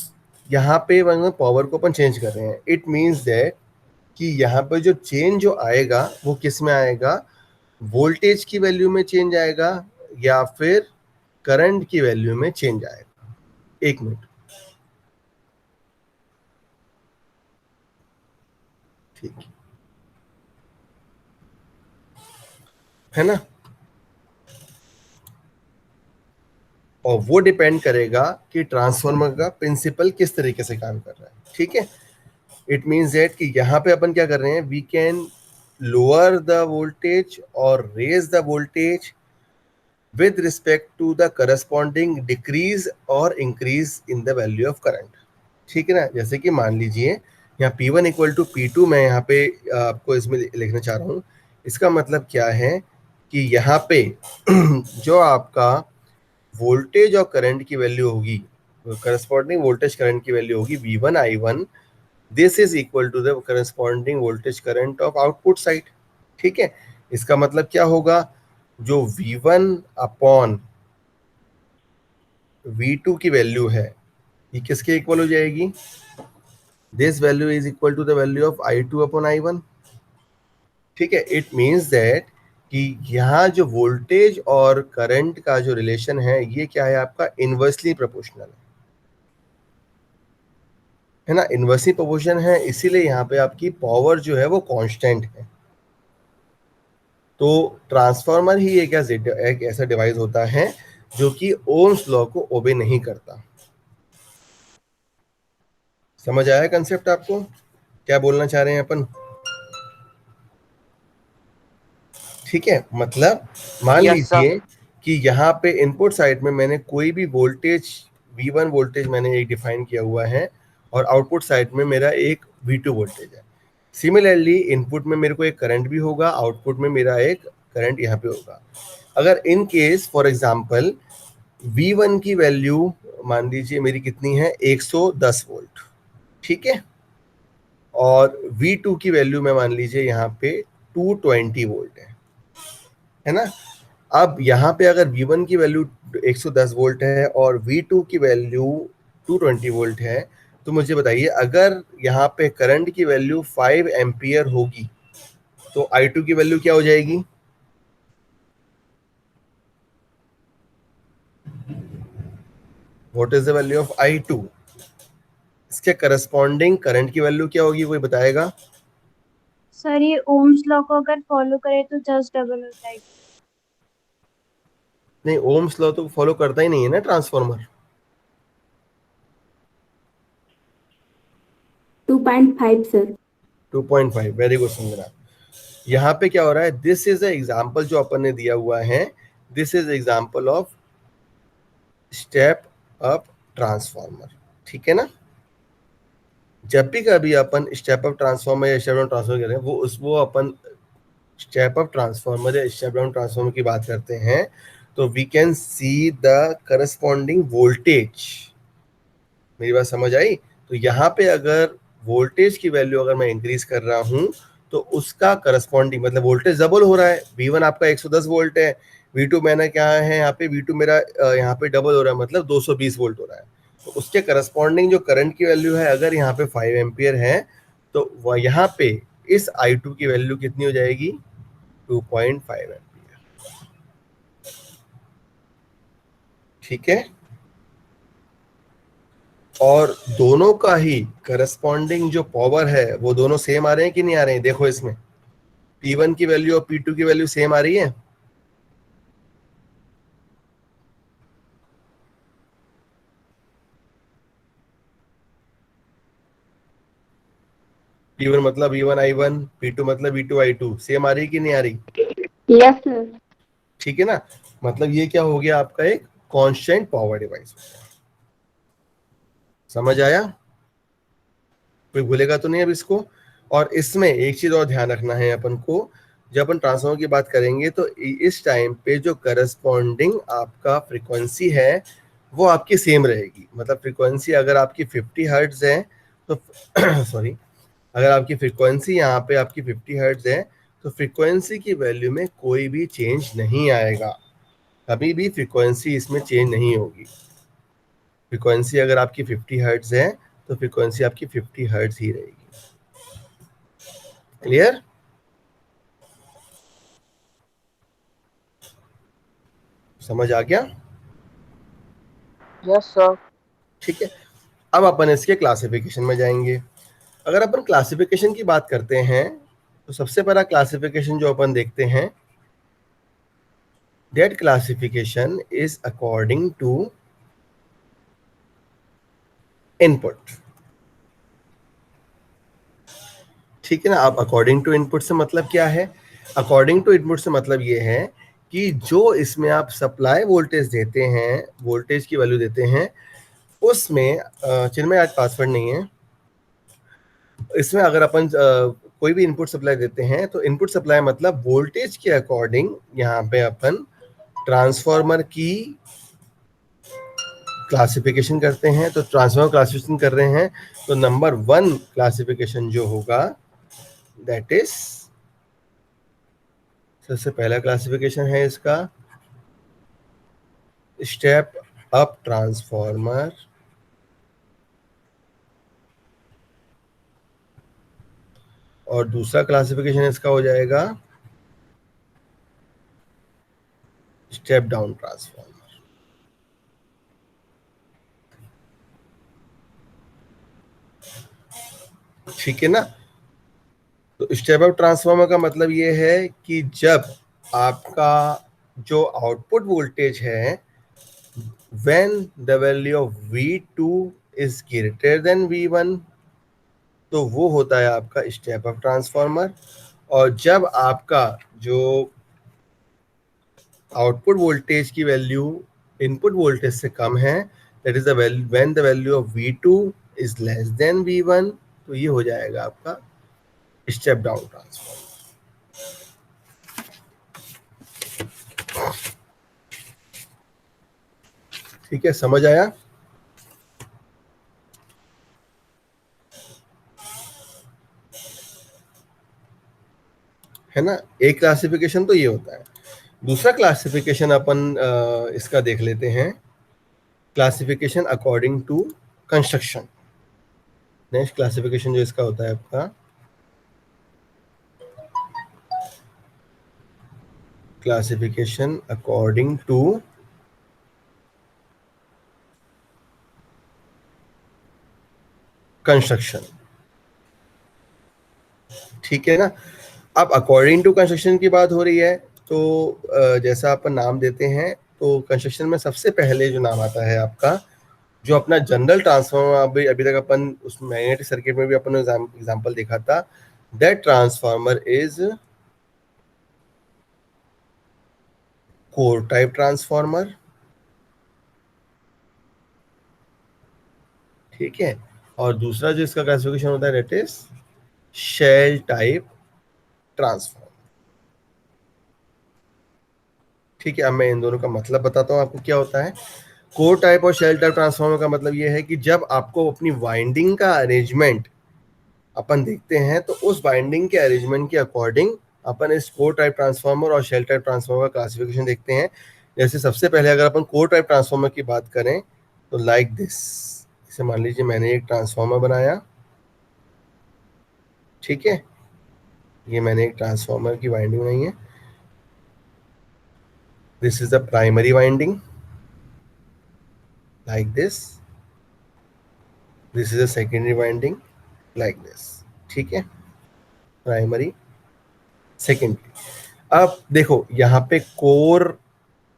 A: यहाँ पे पावर को अपन चेंज कर रहे हैं, इट मीन्स दैट कि यहाँ पे जो चेंज जो आएगा वो किस में आएगा, वोल्टेज की वैल्यू में चेंज आएगा या फिर करंट की वैल्यू में चेंज आएगा। एक मिनट, ठीक है ना, और वो डिपेंड करेगा कि ट्रांसफार्मर का प्रिंसिपल किस तरीके से काम कर रहा है। ठीक है, इट मीन्स दैट कि यहाँ पे अपन क्या कर रहे हैं, we can lower the voltage और raise the voltage with respect to the corresponding decrease or increase in the value of current। ठीक है ना, जैसे कि मान लीजिए यहाँ P1 इक्वल टू P2 मैं यहाँ पे आपको इसमें लिखना चाह रहा हूँ। इसका मतलब क्या है कि यहाँ पे जो आपका वोल्टेज और करंट की वैल्यू होगी, करस्पॉन्डिंग वोल्टेज करंट की वैल्यू होगी V1 I1, this is equal to the corresponding voltage current of output side. ठीक है, इसका मतलब क्या होगा, जो V1 अपॉन V2 की वैल्यू है ये किसके इक्वल हो जाएगी, this value is equal to the value of I2 upon I1। ठीक है, इट मीन्स दैट कि यहाँ जो वोल्टेज और करंट का जो रिलेशन है ये क्या है आपका, इनवर्सली प्रोपोर्शनल है ना, इनवर्सली प्रोपोर्शन है, इसीलिए यहाँ पे आपकी पावर जो है वो कांस्टेंट है। तो ट्रांसफार्मर ही एक ऐसा डिवाइस होता है जो कि ओम्स लॉ को ओबे नहीं करता। समझ आया कंसेप्ट आपको, क्या बोलना चाह रहे हैं अपन। ठीक है, मतलब मान
D: Yes,
A: लीजिए कि यहाँ पे इनपुट साइड में मैंने कोई भी वोल्टेज V1 वोल्टेज मैंने एक डिफाइन किया हुआ है और आउटपुट साइड में मेरा एक V2 वोल्टेज है। सिमिलरली इनपुट में मेरे को एक करंट भी होगा, आउटपुट में मेरा एक करंट यहाँ पे होगा। अगर in case for example V1 की वैल्यू मान लीजिए मेरी कितनी है 110 वोल्ट, ठीक है, और V2 की वैल्यू में मान लीजिए यहाँ पे 220 वोल्ट है ना। अब यहाँ पे अगर V1 की वैल्यू 110 वोल्ट है और V2 की वैल्यू 220 वोल्ट है, तो मुझे बताइए अगर यहाँ पे करंट की वैल्यू 5 एम्पियर होगी तो I2 की वैल्यू क्या हो जाएगी? What is the value of I2? इसके करस्पॉन्डिंग करंट की वैल्यू क्या होगी, कोई बताएगा?
E: सर ये ओम्स लॉ को अगर फॉलो करे तो जस्ट डबल हो जाएगी।
A: नहीं, ओम्स लॉ तो फॉलो करता ही नहीं है ना transformer.
B: 2.5 sir.
A: 2.5, very good Sanjana. यहाँ पे क्या हो रहा है, दिस इज एग्जाम्पल जो अपन ने दिया हुआ है, this is example of step up transformer, ठीक है ना। जब भी कभी अपन स्टेप अप ट्रांसफॉर्मर या स्टेप डाउन ट्रांसफॉर्मर करें, वो अपन स्टेप अप ट्रांसफॉर्मर या स्टेप डाउन ट्रांसफॉर्मर की बात करते हैं, तो we can see the corresponding voltage. मेरी बात समझ आई? तो यहाँ पे अगर वोल्टेज की वैल्यू अगर मैं इंक्रीज कर रहा हूँ तो उसका करस्पॉन्डिंग मतलब वोल्टेज डबल हो रहा है। V1 आपका 110 वोल्ट है, V2 मैंने क्या है यहाँ पे, V2 मेरा यहाँ पे डबल हो रहा है, मतलब 220 वोल्ट हो रहा है। तो उसके करस्पॉन्डिंग जो करंट की वैल्यू है अगर यहाँ पे 5 एम्पियर है तो वह यहाँ पे इस I2 की वैल्यू कितनी हो जाएगी? 2.5 एम्पियर, ठीक है। और दोनों का ही करस्पॉन्डिंग जो पावर है वो दोनों सेम आ रहे हैं कि नहीं आ रहे हैं? देखो इसमें P1 की वैल्यू और P2 की वैल्यू सेम आ रही है। P1 मतलब V1 I1, P2 मतलब V2 I2, सेम आ रही कि नहीं आ रही?
C: Yes sir.
A: ठीक है ना। मतलब ये क्या हो गया आपका एक कांस्टेंट पावर डिवाइस। समझ आया? कोई भूलेगा तो नहीं अब इसको। और इसमें एक चीज और ध्यान रखना है अपन को, जब अपन ट्रांसफार्मर की बात करेंगे तो इस टाइम पे जो करस्पॉन्डिंग आपका फ्रीक्वेंसी है वो आपकी सेम रहेगी। मतलब फ्रीक्वेंसी अगर आपकी 50 हर्ट्ज है तो सॉरी, अगर आपकी फ्रीक्वेंसी यहाँ पे आपकी 50 हर्ट्ज है तो फ्रीक्वेंसी की वैल्यू में कोई भी चेंज नहीं आएगा, कभी भी फ्रीक्वेंसी इसमें चेंज नहीं होगी। फ्रीक्वेंसी अगर आपकी 50 हर्ट्ज है तो फ्रीक्वेंसी आपकी 50 हर्ट्ज ही रहेगी। क्लियर? समझ आ गया?
D: Yes sir.
A: ठीक है। अब अपन इसके क्लासिफिकेशन में जाएंगे। अगर अपन क्लासिफिकेशन की बात करते हैं तो सबसे पहला क्लासिफिकेशन जो अपन देखते हैं, that classification is according to input. ठीक है ना। अब अकॉर्डिंग टू इनपुट से मतलब क्या है? अकॉर्डिंग टू इनपुट से मतलब ये है कि जो इसमें आप सप्लाई वोल्टेज देते हैं, वोल्टेज की वैल्यू देते हैं, उसमें चिन्मय आज पासवर्ड नहीं है, इसमें अगर अपन कोई भी इनपुट सप्लाई देते हैं तो इनपुट सप्लाई मतलब वोल्टेज के अकॉर्डिंग यहाँ पे अपन ट्रांसफार्मर की क्लासिफिकेशन करते हैं। तो ट्रांसफार्मर क्लासिफिकेशन कर रहे हैं तो नंबर 1 क्लासिफिकेशन जो होगा दैट इज, सबसे पहला क्लासिफिकेशन है इसका स्टेप अप ट्रांसफार्मर, और दूसरा क्लासिफिकेशन इसका हो जाएगा स्टेप डाउन ट्रांसफार्मर। ठीक है ना। तो स्टेप अप ट्रांसफार्मर का मतलब ये है कि जब आपका जो आउटपुट वोल्टेज है when the value of V2 is greater than V1 तो वो होता है आपका स्टेप अप ट्रांसफार्मर। और जब आपका जो आउटपुट वोल्टेज की वैल्यू इनपुट वोल्टेज से कम है, that is the when the value of V2 is less than V1 तो ये हो जाएगा आपका स्टेप डाउन ट्रांसफॉर्मर। ठीक है, समझ आया? है ना? एक क्लासिफिकेशन तो ये होता है। दूसरा क्लासिफिकेशन अपन इसका देख लेते हैं, classification according to construction. Next classification जो इसका होता है आपका, क्लासिफिकेशन अकॉर्डिंग टू कंस्ट्रक्शन। ठीक है ना? अब अकॉर्डिंग टू कंस्ट्रक्शन की बात हो रही है, तो जैसा अपन नाम देते हैं, तो कंस्ट्रक्शन में सबसे पहले जो नाम आता है आपका, जो अपना जनरल ट्रांसफार्मर, अभी तक अपन उस मैग्नेटिक सर्किट में भी अपन एग्जांपल देखा था, that transformer is core type transformer. ठीक है, और दूसरा जो इसका क्लासिफिकेशन होता है that is shell type transformer. ठीक है, अब मैं इन दोनों का मतलब बताता हूँ आपको क्या होता है। कोर टाइप और शेल टाइप ट्रांसफार्मर का मतलब ये है कि जब आपको अपनी वाइंडिंग का अरेंजमेंट अपन देखते हैं, तो उस वाइंडिंग के अरेंजमेंट के अकॉर्डिंग अपन इस कोर टाइप ट्रांसफार्मर और शेल टाइप ट्रांसफार्मर का क्लासिफिकेशन देखते हैं। जैसे सबसे पहले अगर अपन कोर टाइप ट्रांसफार्मर की बात करें, तो लाइक दिस, इसे मान लीजिए मैंने एक ट्रांसफार्मर बनाया। ठीक है, ये मैंने एक ट्रांसफार्मर की वाइंडिंग बनाई है। This is the primary winding like this, this is a secondary winding like this। ठीक है, प्राइमरी सेकेंडरी। अब देखो यहाँ पे कोर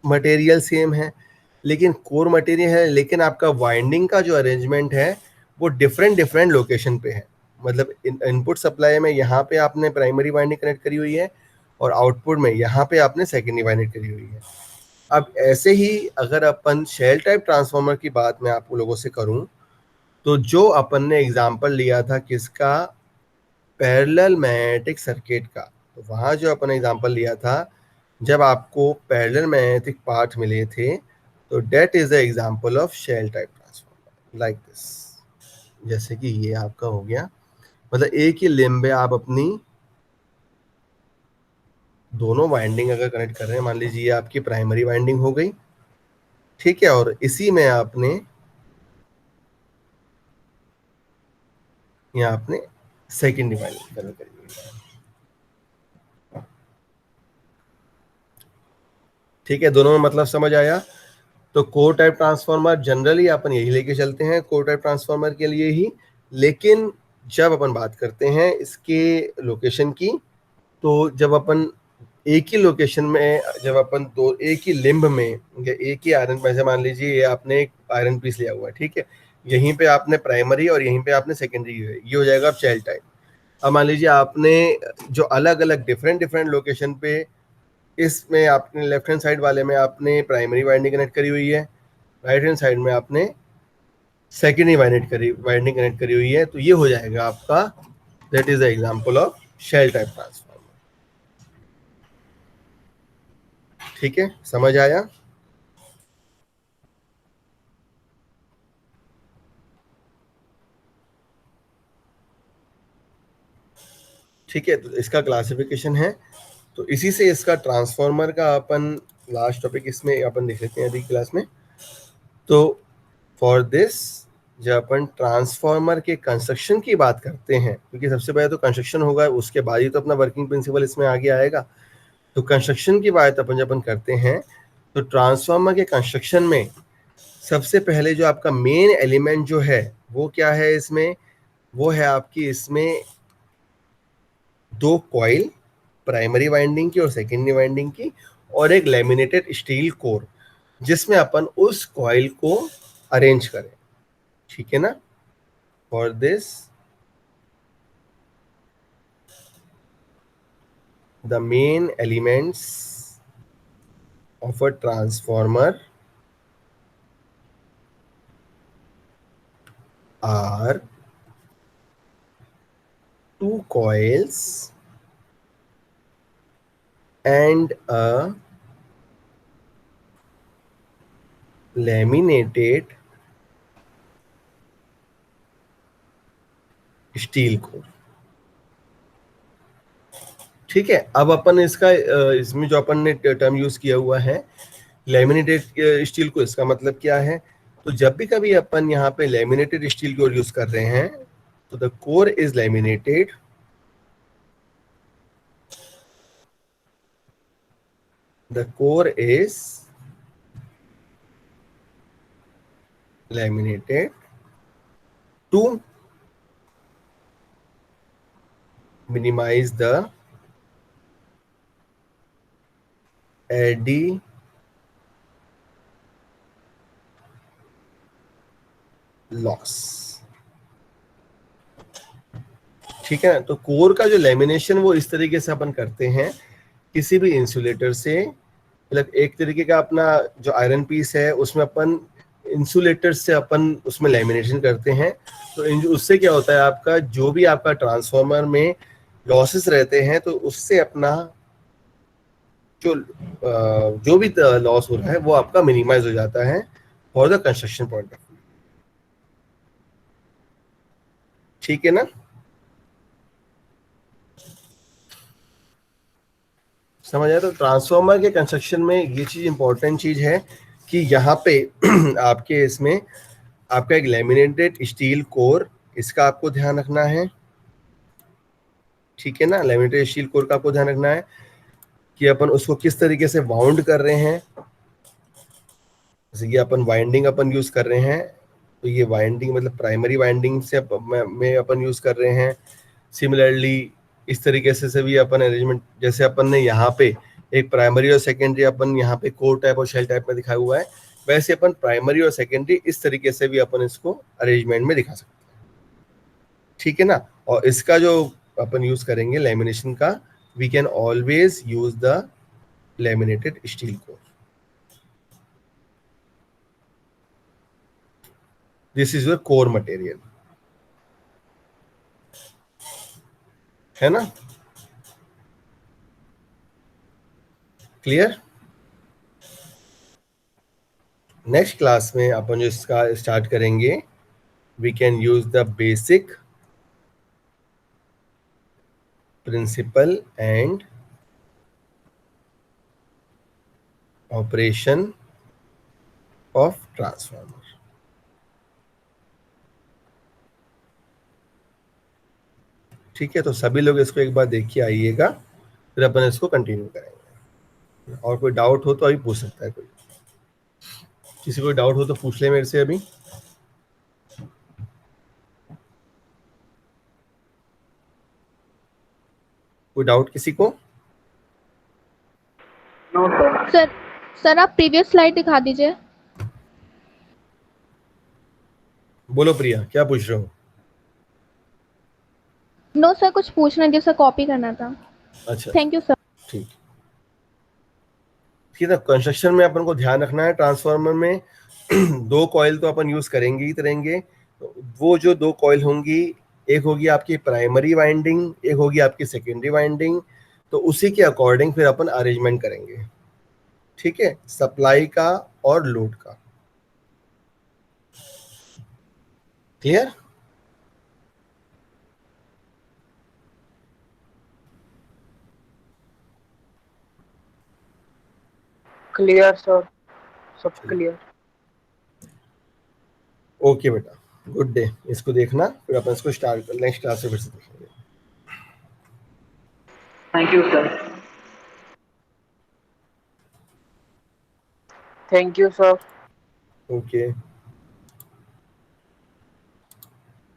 A: मटेरियल सेम है, लेकिन कोर मटेरियल है, लेकिन आपका वाइंडिंग का जो अरेंजमेंट है वो डिफरेंट डिफरेंट लोकेशन पे है। मतलब इनपुट सप्लाई में यहाँ पे आपने प्राइमरी वाइंडिंग कनेक्ट करी हुई है, और आउटपुट में यहाँ पे आपने सेकेंडरी वाइंडिंग करी हुई है। अब ऐसे ही अगर अपन शेल टाइप ट्रांसफार्मर की बात मैं आप लोगों से करूं, तो जो अपन ने एग्जाम्पल लिया था किसका, पैरेलल मैग्नेटिक सर्किट का, तो वहां जो अपन एग्जाम्पल लिया था, जब आपको पैरेलल मैग्नेटिक पार्ट मिले थे, तो that is the example of shell type transformer like this. जैसे कि ये आपका हो गया, मतलब एक ही लिम्ब में आप अपनी दोनों वाइंडिंग अगर कनेक्ट कर रहे हैं, मान लीजिए ये आपकी प्राइमरी वाइंडिंग हो गई। ठीक है, और इसी में आपने यहाँ आपने सेकेंडरी वाइंडिंग कनेक्ट करी हुई है। ठीक है, दोनों में मतलब समझ आया? तो कोर टाइप ट्रांसफार्मर जनरली अपन यही लेके चलते हैं कोर टाइप ट्रांसफार्मर के लिए ही, लेकिन जब अपन बात करते हैं इसके लोकेशन की, तो जब अपन एक ही लोकेशन में, जब अपन दो एक ही लिम्ब में या एक ही आयरन, जैसे मान लीजिए ये आपने एक आयरन पीस लिया हुआ है, ठीक है, यहीं पे आपने प्राइमरी और यहीं पे आपने सेकेंडरी, ये हो जाएगा अब शेल टाइप। अब मान लीजिए आपने जो अलग अलग डिफरेंट डिफरेंट लोकेशन पे, इसमें आपने लेफ्ट हैंड साइड वाले में आपने प्राइमरी वाइंडिंग कनेक्ट करी हुई है, राइट हैंड साइड में आपने सेकेंडरी वाइंडिंग कनेक्ट करी हुई है, तो ये हो जाएगा आपका, that is the example of shell type transformer. ठीक है, समझ आया? ठीक है, तो इसका क्लासिफिकेशन है। तो इसी से इसका ट्रांसफार्मर का अपन लास्ट टॉपिक इसमें अपन देख लेते हैं अभी क्लास में। तो फॉर दिस, जब अपन ट्रांसफार्मर के कंस्ट्रक्शन की बात करते हैं, क्योंकि सबसे पहले तो कंस्ट्रक्शन होगा, उसके बाद ही तो अपना वर्किंग प्रिंसिपल इसमें आगे आएगा। तो कंस्ट्रक्शन की बात अपन जब अपन करते हैं, तो ट्रांसफार्मर के कंस्ट्रक्शन में सबसे पहले जो आपका मेन एलिमेंट जो है वो क्या है इसमें, वो है आपकी इसमें दो कॉइल, प्राइमरी वाइंडिंग की और सेकेंडरी वाइंडिंग की, और एक लैमिनेटेड स्टील कोर, जिसमें अपन उस कॉइल को अरेंज करें। ठीक है ना? For this the main elements of a transformer are two coils and a laminated steel core. ठीक है, अब अपन इसका इसमें जो अपन ने टर्म यूज किया हुआ है लैमिनेटेड स्टील को, इसका मतलब क्या है? तो जब भी कभी अपन यहाँ पे लैमिनेटेड स्टील कोर यूज कर रहे हैं तो the core is laminated the core is laminated to minimize the eddy loss। ठीक है ना, तो कोर का जो लेमिनेशन वो इस तरीके से अपन करते हैं किसी भी इंसुलेटर से, मतलब एक तरीके का अपना जो आयरन पीस है उसमें अपन इंसुलेटर से अपन उसमें लेमिनेशन करते हैं। तो उससे क्या होता है, आपका जो भी आपका ट्रांसफार्मर में लॉसेस रहते हैं तो उससे अपना जो भी लॉस हो रहा है वो आपका मिनिमाइज हो जाता है for the construction point of view. ठीक है ना, समझ आया? तो ट्रांसफार्मर के कंस्ट्रक्शन में ये चीज इंपॉर्टेंट चीज है कि यहाँ पे आपके इसमें आपका एक लेमिनेटेड स्टील कोर, इसका आपको ध्यान रखना है। ठीक है ना, लेमिनेटेड स्टील कोर का आपको ध्यान रखना है कि अपन उसको किस तरीके से वाउंड कर रहे हैं। जैसे कि अपन वाइंडिंग अपन यूज कर रहे हैं, तो ये वाइंडिंग मतलब प्राइमरी वाइंडिंग से में अपन यूज कर रहे हैं। सिमिलरली इस तरीके से भी अपन अरेंजमेंट, जैसे अपन ने यहाँ पे एक प्राइमरी और सेकेंडरी अपन यहाँ पे कोर टाइप और शेल टाइप में दिखाया हुआ है, वैसे अपन प्राइमरी और सेकेंडरी इस तरीके से भी अपन इसको अरेंजमेंट में दिखा सकते हैं। ठीक है ना, और इसका जो अपन यूज करेंगे लेमिनेशन का, we can always use the laminated steel core. This is your core material, है ना? क्लियर? नेक्स्ट क्लास में अपन जो इसका स्टार्ट करेंगे, we can use the basic principle and operation of transformer. ठीक है, तो सभी लोग इसको एक बार देख के आइएगा, फिर अपन इसको कंटिन्यू करेंगे। और कोई डाउट हो तो अभी पूछ सकता है कोई। किसी को डाउट हो तो पूछ ले मेरे से अभी। कोई डाउट किसी को?
F: सर आप प्रीवियस स्लाइड दिखा दीजिए।
A: बोलो प्रिया, क्या पूछ रहे हो?
F: नो सर, कुछ पूछना है जिससे कॉपी करना था।
A: अच्छा,
F: थैंक यू सर।
A: ठीक। ठीक है, तो कंस्ट्रक्शन में अपन को ध्यान रखना है, ट्रांसफार्मर में दो कॉइल तो अपन यूज करेंगे ही करेंगे। तो वो जो दो कॉइल होंगी, एक होगी आपकी प्राइमरी वाइंडिंग, एक होगी आपकी सेकेंडरी वाइंडिंग। तो उसी के अकॉर्डिंग फिर अपन अरेंजमेंट करेंगे। ठीक है, सप्लाई का और लोड का। क्लियर?
D: क्लियर सर, सब क्लियर।
A: ओके बेटा, गुड डे। इसको देखना, फिर अपन इसको स्टार्ट नेक्स्ट क्लास से फिर से देखेंगे।
D: Thank you sir. Thank you sir.
A: Okay.